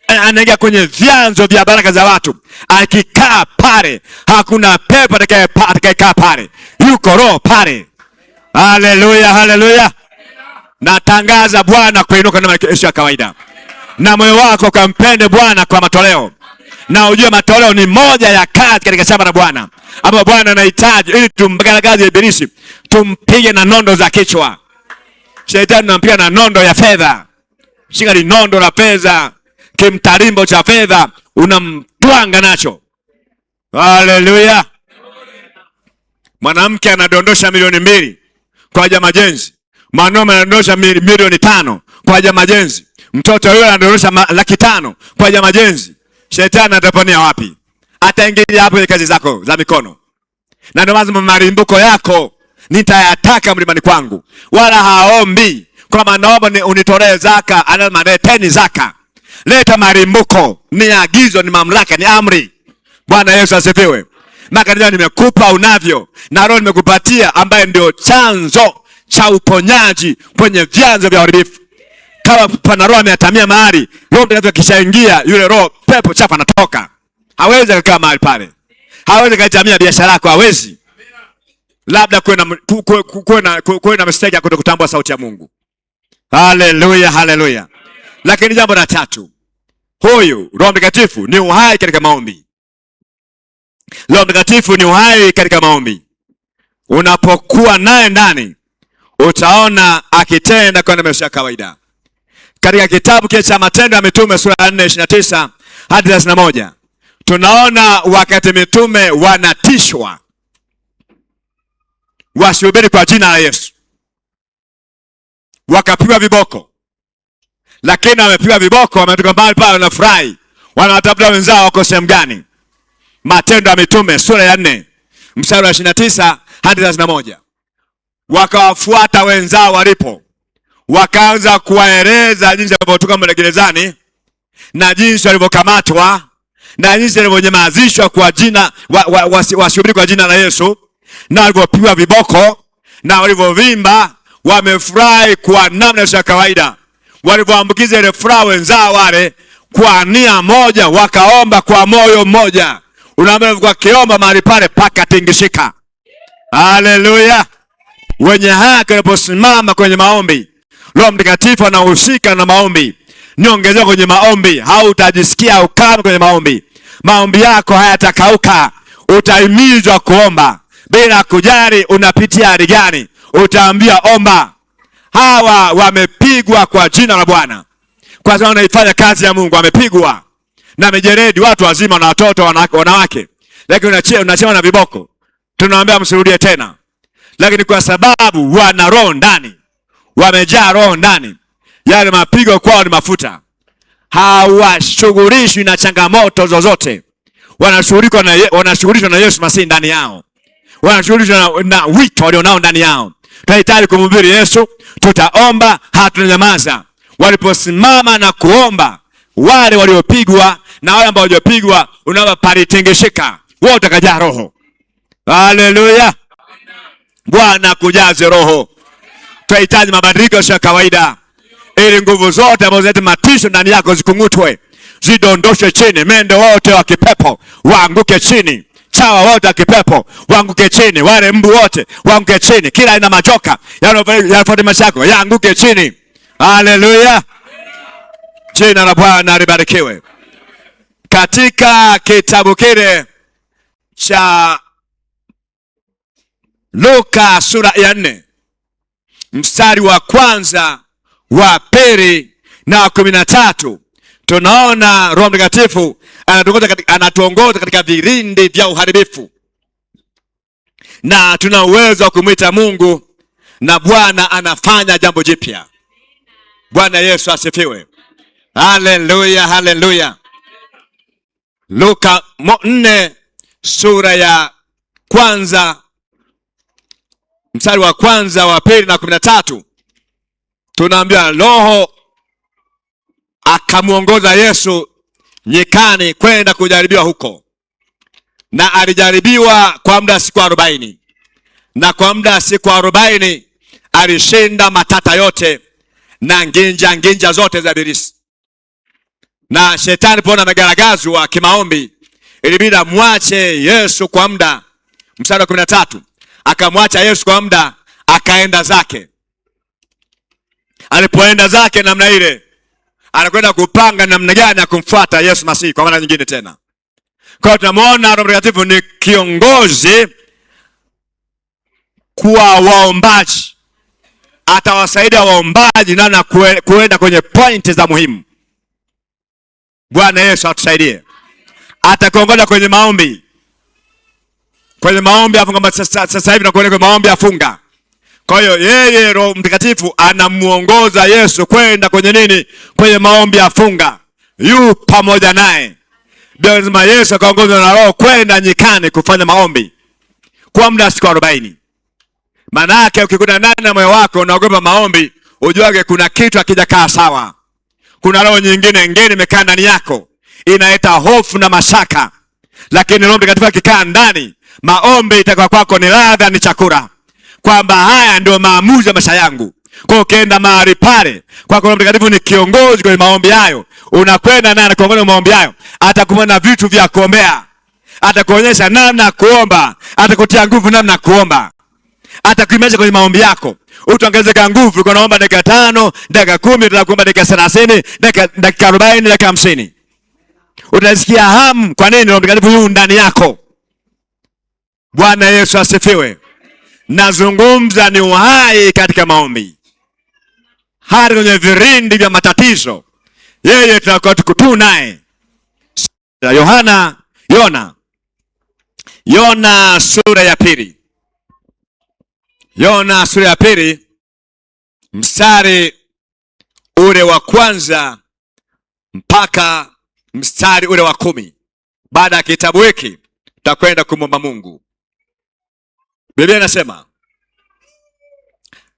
Anaingia kwenye vyanzo vya baraka za watu. Akikaa pale, hakuna pepo atakayekaa pale. Yuko roho pale. Haleluya, haleluya. Natangaza Bwana kuinuka na maisha ya kawaida. Na moyo wako kampende Bwana kwa matoleo. Na ujue matoleo ni moja ya kazi katika shamba la Bwana, ambapo Bwana anahitaji ili tumgaragaze ibilisi, tumpige na nondo za kichwa. Shetani tunampiga na nondo ya fedha. Shika ni nondo la fedha, kimtarimbo cha fedha unamtwanga nacho. Haleluya. Mwanamke anadondosha milioni 2 kwa ajili ya majenzi. Mwanaume anadondosha milioni 5 kwa ajili ya majenzi. Mtoto yule anadondosha 500,000 kwa ajili ya majenzi. Shetani ataponia wapi? Ataingilia hapo ile kazi zako za mikono. Na ndio maana marimbuko yako nitayataka mlimani kwangu. Wala haombi kwamba naomba unitolee zaka, anasema leteni zaka. Leta marimbuko, ni agizo, ni mamlaka, ni amri. Bwana Yesu asifiwe. Makanisa nimekupa unavyo, na roho nimekupatia ambaye ndio chanzo cha uponyaji kwenye vyanzo vya uharibifu. Kama pana roho ameatamia mahali, roho Mtakatifu akishaingia, yule roho pepo chafu anatoka. Hawezi kukaa mahali pale. Hawezi kaitamia biashara yako, hawezi. Labda kuwe na mistake ya kutokutambua sauti ya Mungu. Haleluya, haleluya. Lakini jambo la tatu, huyu Roho Mtakatifu ni uhai katika maombi. Roho Mtakatifu ni uhai katika maombi. Unapokuwa naye ndani, utaona akitenda kwa namna ya kawaida. Katika kitabu kile cha Matendo ya Mitume sura ya 4:29 hadi 31, tunaona wakati mitume wanatishwa wasihubiri kwa jina la Yesu, wakapigwa viboko. Lakini wamepigwa viboko, wametoka mahali pale wanafurahi, wanatafuta wenzao wako sehemu gani. Matendo ya Mitume sura ya 4 mstari wa 29 hadi 31. Wakawafuata wenzao walipo, wakaanza kuwaeleza jinsi walivyotoka gerezani, na jinsi walivyokamatwa, na jinsi walivyonyamazishwa kwa jina wasihubiri kwa jina la Yesu, na walivyopigwa viboko, na walivyovimba. Wamefurahi kwa namna ya kawaida. Walivyoambukiza ile furaha wenzao wale, kwa nia moja wakaomba kwa moyo mmoja. Unaambia kwa kiomba mahali pale pakatingishika. Haleluya. Wenye haki wanaposimama kwenye maombi, Roho Mtakatifu anahusika na maombi. Niongezea kwenye maombi, hautajisikia ukame kwenye maombi. Maombi yako hayatakauka. Utahimizwa kuomba bila kujali unapitia hali gani. Utaambia omba. Hawa wamepigwa kwa jina la Bwana, kwa sababu anaifanya kazi ya Mungu. Amepigwa na mijeredi, watu wazima na watoto, wanawake, lakini unachema na viboko. Tunawaambia msirudie tena, lakini kwa sababu wana roho ndani, wamejaa roho ndani, yale mapigo kwao ni mafuta. Hawashughulishwi na changamoto zozote, wanashughulishwa na Yesu Masihi ndani yao, wanashughulishwa na wito walionao ndani yao. Tunahitaji kumhubiri Yesu, tutaomba, hatunanyamaza. Waliposimama na kuomba, wale waliopigwa na wale ambao hawajapigwa, unaona palitengesheka, wao utakajaa roho. Haleluya! Bwana kujaze roho. Tunahitaji mabadiliko ya kawaida, ili nguvu zote ambazo zinaleta matisho ndani yako zikungutwe, zidondoshwe chini. Mende wote wa kipepo waanguke chini, chawa wote wa kipepo waanguke chini, wale mbu wote waanguke chini, kila aina majoka yanayofuata maisha yako yaanguke chini. Haleluya! Jina la Bwana libarikiwe. Katika kitabu kile cha Luka sura ya 4 mstari wa kwanza, wa pili na wa 13, tunaona Roho Mtakatifu anatuongoza katika virindi vya uharibifu, na tuna uwezo wa kumwita Mungu, na Bwana anafanya jambo jipya. Bwana Yesu asifiwe. Haleluya, haleluya. Luka 4 sura ya kwanza mstari wa kwanza, wa pili na 13, tunaambiwa Roho akamuongoza Yesu nyikani kwenda kujaribiwa huko, na alijaribiwa kwa muda siku 40, na kwa muda siku 40 alishinda matata yote na nginja zote za ibilisi. Na shetani pona amegaragazwa kimaombi, ilibidi amwache Yesu kwa muda. Mstari wa 13, akamwacha Yesu kwa muda, akaenda zake. Alipoenda zake namna ile, anakwenda kupanga namna gani ya kumfuata Yesu Masihi kwa mara nyingine tena. Kwa hiyo tunamwona Roho Mtakatifu ni kiongozi kwa waombaji, atawasaidia waombaji na kuenda kwenye pointi za muhimu. Bwana Yesu atusaidie. Atakuongoza kwenye maombi, afunga. Sasa hivi nakuona kwenye maombi afunga. Kwa hiyo yeye Roho Mtakatifu anamuongoza Yesu kwenda kwenye nini? Kwenye maombi afunga. Yu pamoja naye. Ndio lazima Yesu akaongozwa na Roho kwenda nyikani kufanya maombi kwa muda siku 40. Maana yake ukikuta ndani na moyo wako unaogopa maombi, ujuage kuna kitu hakijakaa sawa. Kuna roho nyingine ngeni imekaa ndani yako, inaleta hofu na mashaka. Lakini Roho Mtakatifu akikaa ndani, maombi itakuwa kwako ni ladha, ni chakula, kwamba haya ndio maamuzi ya maisha yangu. Kwa ukienda mahali pale, kwa Roho Mtakatifu ni kiongozi kwenye maombi hayo, unakwenda naye kuongoza maombi hayo. Atakuona vitu vya kuombea, atakuonyesha namna ya kuomba, atakutia nguvu namna ya kuomba, atakuimarisha kwenye maombi yako. Utaongezeka nguvu, uko naomba dakika 5, dakika 10, utakuomba dakika 30, dakika 40, dakika 50. Utasikia hamu. Kwa nini? Roho Mtakatifu yu ndani yako. Bwana Yesu asifiwe. Nazungumza ni uhai katika maombi. Hata kwenye virindi vya matatizo, yeye tutakuwa tukutu naye. Yona sura ya 2. Yona sura ya 2 mstari ule wa kwanza mpaka mstari ule wa 10. Baada ya kitabu hiki tutakwenda kumwomba Mungu. Biblia inasema,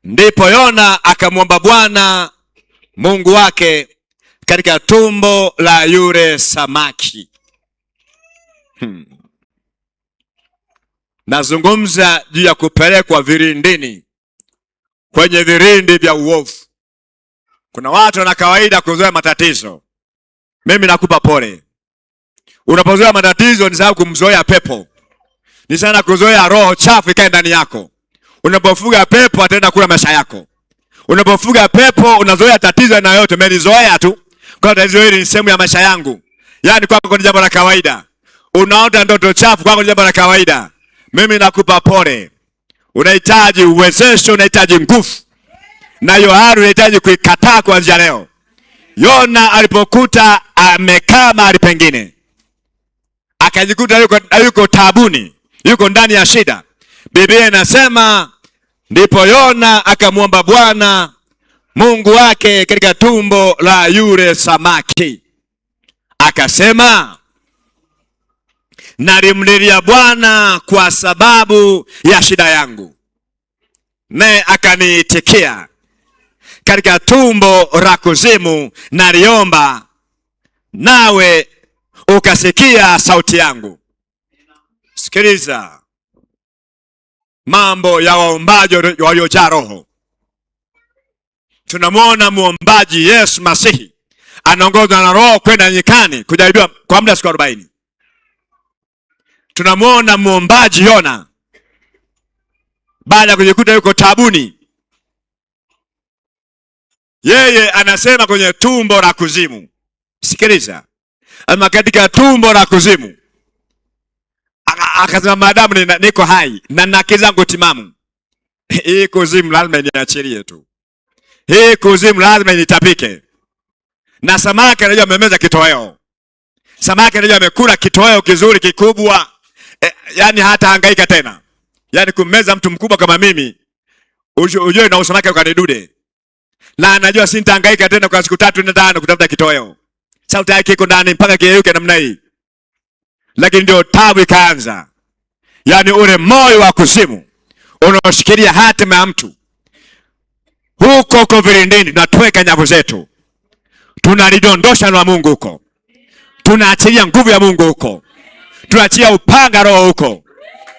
ndipo Yona akamwomba Bwana Mungu wake katika tumbo la yule samaki. Nazungumza juu ya kupelekwa virindini, kwenye virindi vya uovu. Kuna watu wana kawaida kuzoea matatizo. Mimi nakupa pole. Unapozoea matatizo ni sababu kumzoea pepo. Ni sana kuzoea roho chafu ikae ndani yako. Unapofuga pepo ataenda kula maisha yako. Unapofuga pepo unazoea tatizo na yote, umelizoea tu. Kwa tatizo hili ni sehemu ya maisha yangu. Yaani kwako ni jambo la kawaida. Unaota ndoto chafu, kwako ni jambo la kawaida. Mimi nakupa pole. Unahitaji uwezesho, unahitaji nguvu. Na hiyo hali unahitaji kuikataa kuanzia leo. Yona alipokuta amekaa mahali pengine, akajikuta yuko taabuni, yuko ndani ya shida, Biblia inasema ndipo Yona akamwomba Bwana Mungu wake katika tumbo la yule samaki, akasema, nalimlilia Bwana kwa sababu ya shida yangu, naye akaniitikia. Katika tumbo la kuzimu naliomba, nawe ukasikia sauti yangu. Sikiliza mambo ya waombaji waliojaa Roho. Tunamwona muombaji Yesu Masihi anaongozwa na Roho kwenda nyikani kujaribiwa kwa muda siku 40. Tunamwona muombaji Yona baada ya kujikuta yuko taabuni, yeye anasema kwenye tumbo la kuzimu. Sikiliza, ama katika tumbo la kuzimu akasema, maadamu niko hai na nina akili zangu timamu, hii kuzimu lazima niachilie tu, hii kuzimu lazima nitapike. Na samaki anajua amemeza kitoweo, samaki anajua amekula kitoweo kizuri kikubwa, yani hata hangaika tena. Yani kumeza mtu mkubwa kama mimi, ujue na usamaki ukanidude, na anajua sintahangaika tena kwa siku 3 na 5 kutafuta kitoweo. Sauti yake iko ndani mpaka kiyeyuke namna hii. Lakini ndio tabu ikaanza. Yani ule moyo wa kuzimu unaoshikilia hatima ya mtu, huko vilindini tunatweka nyavu zetu, tunalidondosha na Mungu huko, tunaachilia nguvu ya Mungu huko, tunaachia upanga Roho huko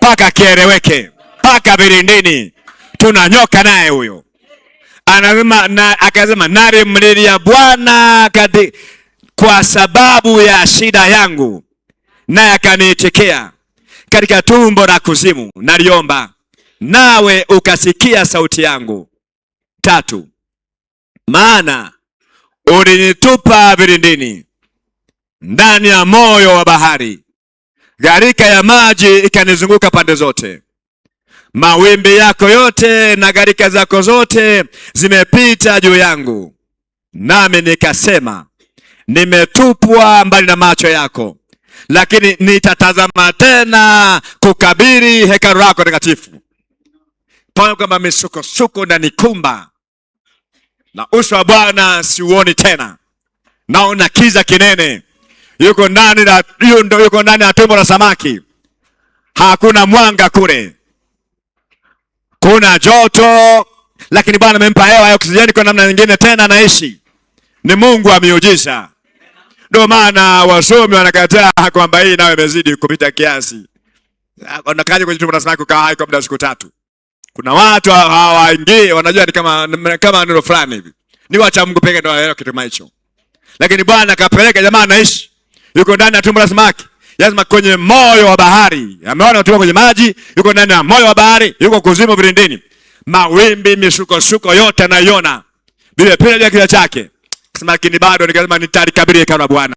paka kieleweke, paka vilindini tunanyoka naye huyo. Akasema, nalimlilia Bwana kwa sababu ya shida yangu, naye akaniitikia. Katika tumbo la kuzimu naliomba, nawe ukasikia sauti yangu. 3, maana ulinitupa vilindini, ndani ya moyo wa bahari, gharika ya maji ikanizunguka pande zote. Mawimbi yako yote na gharika zako zote zimepita juu yangu. Nami nikasema, nimetupwa mbali na macho yako, lakini nitatazama tena kukabiri hekalu lako takatifu. Pamoja kwamba misukosuko na nikumba, na uso wa Bwana siuoni tena, naona kiza kinene. Yuko ndani ya tumbo la samaki, hakuna mwanga kule, kuna joto, lakini Bwana amempa hewa ya oksijeni kwa namna nyingine, tena anaishi. Ni Mungu wa miujiza. Ndio maana wasomi wanakataa kwamba hii nayo imezidi kupita kiasi. Wanakaje kwenye tumbo la samaki kwa hai kwa muda siku 3. Kuna watu hawaingii, wanajua ni kama neno fulani hivi. Ni wacha Mungu pekee ndio anaelewa kitu hicho. Lakini Bwana akapeleka jamaa anaishi. Yuko ndani ya tumbo la samaki. Lazima kwenye moyo wa bahari. Ameona utoka kwenye maji, yuko ndani ya moyo wa bahari, yuko kuzimu vilindini. Mawimbi, misukosuko yote anaiona. Bila pele kile chake. Lakini bado nikasema nitalikabiri hekalu la Bwana.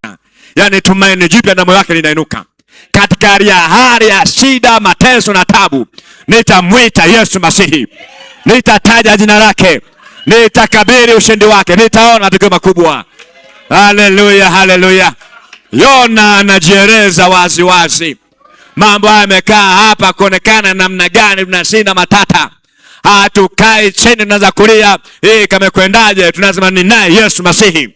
Yani tumaini jipya na moyo wake linainuka. Katika hali ya shida, mateso na tabu, nitamwita Yesu Masihi. Nitataja jina lake. Nitakabiri ushindi wake. Nitaona matokeo makubwa. Haleluya, haleluya. Yona anajieleza wazi wazi. Mambo haya yamekaa hapa kuonekana namna gani tunashinda matata. Hatukai chini tunaanza kulia, kamekwendaje? Tunasema ni naye Yesu Masihi.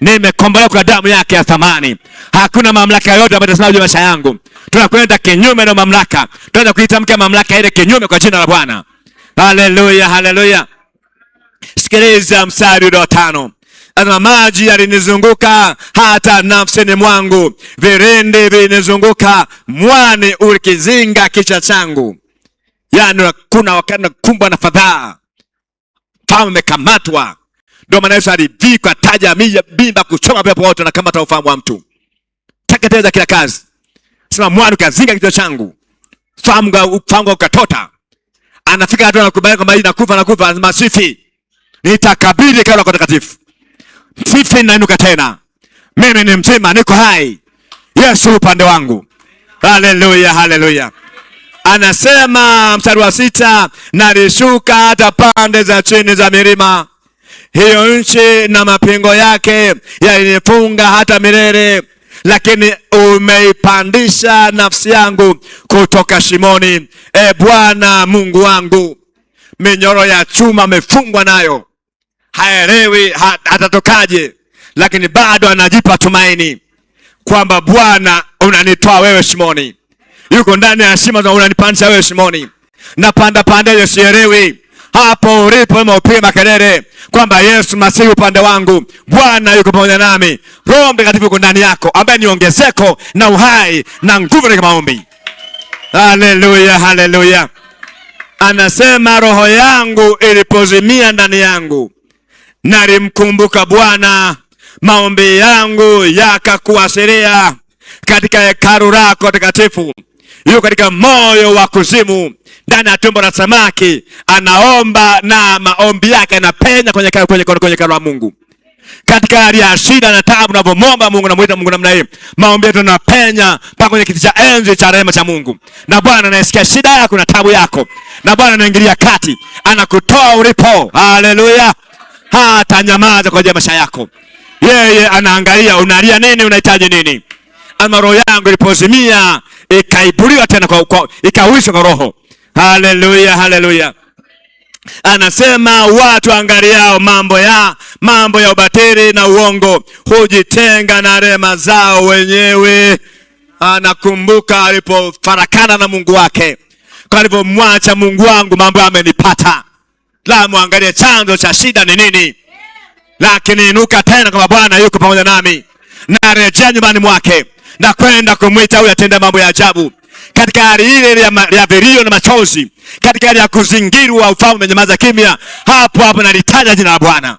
Nimekombolewa kwa damu yake ya thamani. Hakuna mamlaka yote ambayo itasimama juu ya maisha yangu. Tunakwenda kinyume na mamlaka. Tunaanza kuitamka mamlaka ile kinyume kwa jina la Bwana. Haleluya, haleluya. Sikiliza mstari wa 5. Anasema, maji yalinizunguka hata nafsini mwangu, virindi vilinizunguka, mwani ulikizinga kichwa changu. Yani kuna wakati nakumbwa na fadhaa, fahamu umekamatwa. Ndio maana Yesu alivikwa taji ya mimba kuchoma pepo wote na kamata ufahamu wa mtu. Teketeza kila kazi. Sema, mwani ukazinga kichwa changu, fahamu ukatota. Anafika hatua anakubali kwamba hii nakufa, anasema sifi. Nitakabiri hekalu lako takatifu. Sifi nainuka tena. Mimi ni mzima, niko hai. Yesu upande wangu. Haleluya, haleluya. Anasema mstari wa 6, nalishuka hata pande za chini za milima, hiyo nchi na mapingo yake yalinifunga hata milele, lakini umeipandisha nafsi yangu kutoka shimoni. E Bwana Mungu wangu, minyoro ya chuma amefungwa nayo, haelewi atatokaje, lakini bado anajipa tumaini kwamba Bwana unanitoa wewe shimoni. Yuko ndani ya shimo na unanipandisha wewe shimoni. Napanda pande sielewi. Hapo ulipo umepiga makelele kwamba Yesu Masihi upande wangu, Bwana yuko pamoja nami. Roho Mtakatifu yuko ndani yako, ambaye ni ongezeko na uhai na nguvu katika maombi. Haleluya, haleluya. Anasema roho yangu ilipozimia ndani yangu, nalimkumbuka Bwana, maombi yangu yakakuwasilia katika hekalu lako takatifu. Yuko katika moyo wa kuzimu, ndani ya tumbo la samaki, anaomba na maombi yake yanapenya kwenye hekalu la Mungu. Katika hali ya shida na taabu, unapomwomba Mungu na muita Mungu namna hii, maombi yetu yanapenya mpaka kwenye kiti cha enzi cha rehema cha Mungu. Na Bwana anasikia shida yako na taabu yako, na Bwana anaingilia kati, anakutoa ulipo. Haleluya. Hata nyamaza kwa ajili ya maisha yako. Yeye anaangalia unalia nini, unahitaji nini. Ama roho yangu ilipozimia, ikaibuliwa tena ikawishwa kwa roho. Haleluya, haleluya. Anasema watu angaliao mambo ya ubatili na uongo hujitenga na rehema zao wenyewe. Anakumbuka alipofarakana na Mungu wake, kwa alipomwacha Mungu wangu mambo yamenipata. La, muangalie chanzo cha shida ni nini. Lakini inuka tena kama Bwana yuko pamoja nami, na rejea nyumbani mwake na kwenda kumwita huyu atende mambo ya ajabu. Katika hali ile ya vilio na machozi, katika hali ya kuzingirwa, ufalme umenyamaza kimya, hapo nalitaja jina la Bwana.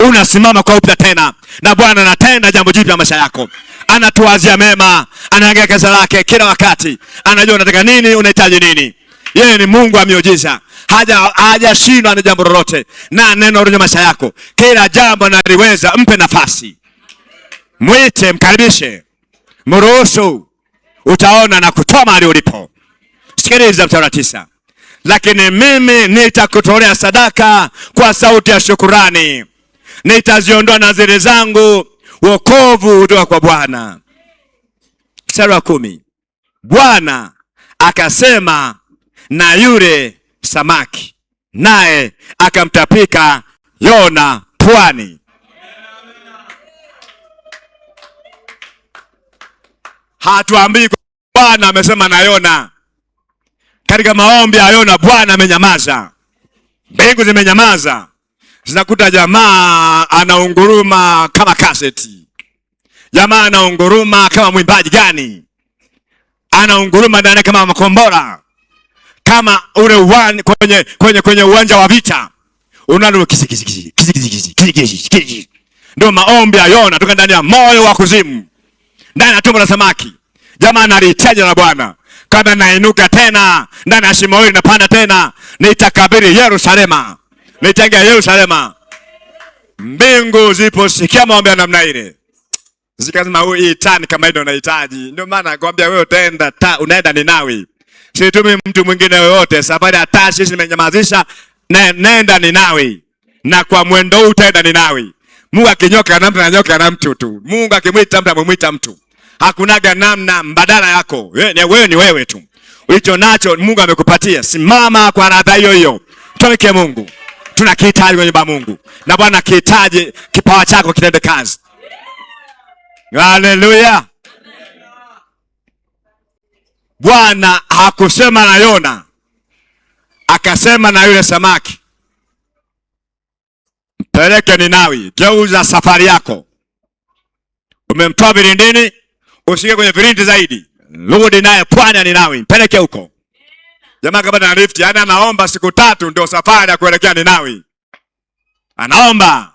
Unasimama kwa upya tena, na Bwana anatenda jambo jipya maisha yako. Anatuwazia mema, anaangalia kazi lake kila wakati, anajua unataka nini, unahitaji nini. Yeye ni Mungu wa miujiza. Hajashindwa na jambo lolote, na neno lenye maisha yako. Kila jambo analiweza. Mpe nafasi, mwite, mkaribishe, mruhusu, utaona na kutoa mahali ulipo. Sikiliza mstari wa 9. Lakini mimi nitakutolea sadaka kwa sauti ya shukurani, nitaziondoa nadhiri zangu, wokovu kutoka kwa Bwana. Mstari wa 10. Bwana akasema na yule samaki, naye akamtapika Yona pwani. Hatuambii Bwana amesema na Yona. Katika maombi ya Yona Bwana amenyamaza. Mbingu zimenyamaza. Zinakuta jamaa anaunguruma kama kaseti. Jamaa anaunguruma kama mwimbaji gani? Anaunguruma ndani kama makombora. Kama ule kwenye uwanja wa vita. Unalo kisi. Ndio maombi ya Yona, toka ndani ya moyo wa kuzimu, ndani ya tumbo la samaki. Jamaa analitaja na Bwana, kama nainuka tena ndani ya shimo hili, napanda tena, nitakabiri Yerusalema, nitaingia Yerusalema. Mbingu ziposikia maombi ya namna ile, zikasema hii tani kama ndio unahitaji. Ndio maana nakwambia wewe unaenda Ninawi. Situmi mtu mwingine yoyote. Safari ya Tarshish nimenyamazisha, nenda Ninawi. Na kwa mwendo huu utaenda Ninawi. Mungu akinyoka na mtu ananyoka na mtu tu. Mungu akimwita mtu amemwita mtu. Hakunaga namna mbadala yako. Wewe ni wewe tu. Ulicho nacho Mungu amekupatia. Simama kwa radha hiyo hiyo. Tumike Mungu. Tunakihitaji kwenye Mungu. Na Bwana akihitaji kipawa chako kitende kazi. Haleluya. Bwana hakusema na Yona, akasema na yule samaki, mpeleke Ninawi. Geuza safari yako. Umemtoa vilindini, usike kwenye vilindi zaidi. Rudi naye pwani ya Ninawi, mpeleke huko. Jamaa kama na lift, yani anaomba siku 3 ndio safari ya kuelekea Ninawi. Anaomba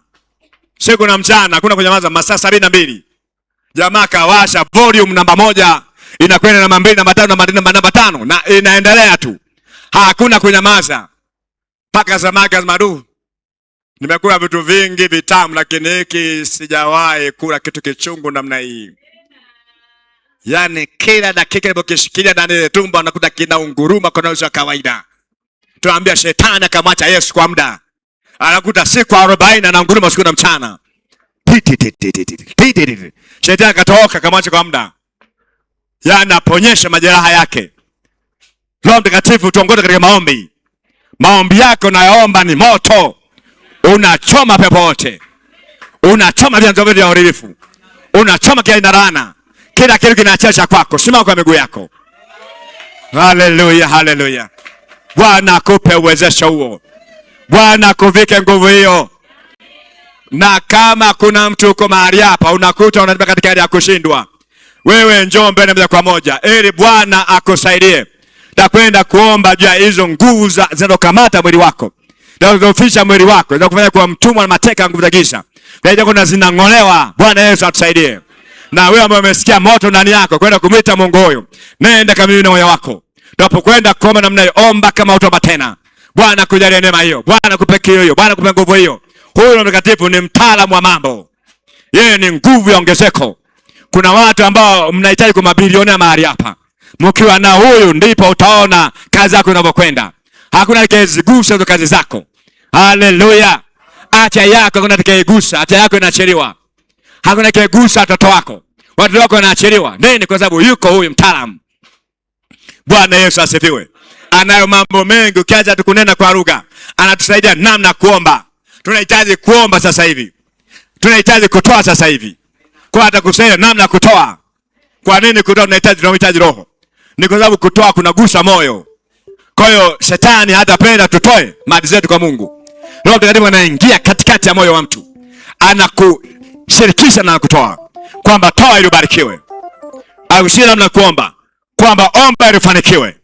siku na mchana, hakuna kunyamaza, masaa 72. Jamaa kawasha volume namba 1, inakwenda namba 2, namba 3, namba 5, na inaendelea tu. Hakuna kunyamaza. Paka samaki azmadu. Nimekula vitu vingi vitamu, lakini hiki sijawahi kula kitu kichungu namna hii. Yani kila dakika unapokishikilia ndani ya tumbo unakuta kinaunguruma kwa namna ya kawaida. Tunaambia shetani akamwacha Yesu kwa muda. anakuta siku 40 ananguruma usiku na mchana. Shetani akatoka kamwacha kwa muda. Yanaponyesha majeraha yake. Roho Mtakatifu tuongoze katika maombi. Maombi yako unayoomba ni moto. Unachoma pepo wote. Unachoma vyanzo vya uharibifu. Unachoma kila laana. Kila kitu kinachesha kwako. Simama kwa miguu yako. Haleluya, haleluya. Bwana akupe uwezesho huo. Bwana akuvike nguvu hiyo. Na kama kuna mtu uko mahali hapa unakuta unataka katika hali ya kushindwa, wewe njoo mbele moja kwa moja ili Bwana akusaidie. Takwenda kuomba juu ya hizo nguvu zinazokamata mwili wako, zinazofisha mwili wako, zinakufanya kuwa mtumwa na mateka nguvu za giza. Ndio kuna zinang'olewa. Bwana Yesu atusaidie. Na wewe ambaye umesikia moto ndani yako kwenda kumwita Mungu huyo, nenda kamili na moyo wako. Tunapokwenda kuomba namna hiyo, omba kama utaomba tena. Bwana kujalie neema hiyo. Bwana kupe hiyo. Bwana kupe nguvu hiyo. Huyu Roho Mtakatifu ni mtaalamu wa mambo. Yeye ni nguvu ya ongezeko. Kuna watu ambao mnahitaji kwa mabilioni mahali hapa. Mkiwa na huyu ndipo utaona kazi yako inavyokwenda. Hakuna atakayezigusa hizo kazi zako. Haleluya. Acha yako hakuna atakayezigusa, acha yako inaachiliwa. Hakuna atakayezigusa watoto wako. Watoto wako wanaachiliwa. Nini? Kwa sababu yuko huyu mtaalamu. Bwana Yesu asifiwe. Anayo mambo mengi, ukiacha tukunena kwa lugha. Anatusaidia namna kuomba. Tunahitaji kuomba sasa hivi. Tunahitaji kutoa sasa hivi. Kwa atakusaidia namna kutoa. Kwa nini kutoa? Tunahitaji roho. Ni kwa sababu kutoa kunagusa moyo. Kwa hiyo shetani hatapenda tutoe mali zetu kwa Mungu. Roho Mtakatifu anaingia katikati ya moyo wa mtu. Anakushirikisha na kutoa. Kwamba toa ili ubarikiwe. Akushirikisha namna kuomba. Kwamba omba ili ufanikiwe.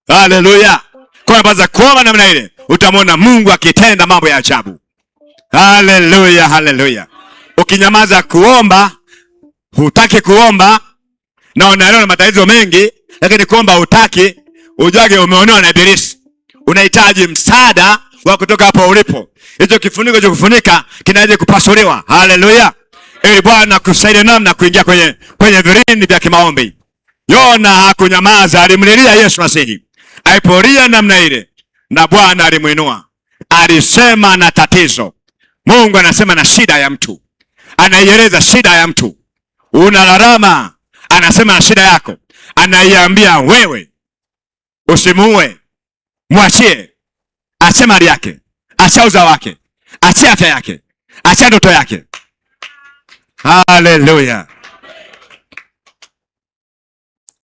Haleluya. Kwa baza kuomba namna ile, utamwona Mungu akitenda mambo ya ajabu. Haleluya, haleluya. Ukinyamaza kuomba, hutaki kuomba, na unaelewa matatizo mengi, lakini kuomba hutaki, ujage umeonewa na Ibilisi. Unahitaji msaada wa kutoka hapo ulipo. Hicho kifuniko cha kufunika kinaweza kupasuliwa. Haleluya. Ili Bwana akusaidie namna kuingia kwenye vilindi vya kimaombi. Yona hakunyamaza, alimlilia Yesu Masihi. Alipolia namna ile, na Bwana alimuinua. Alisema na tatizo. Mungu anasema na shida ya mtu. Anaieleza shida ya mtu. Unalalama, anasema na shida yako. Anaiambia wewe usimuue. Mwachie. Achia mali yake. Achia uzao wake. Achia afya yake. Achia ndoto yake. Haleluya.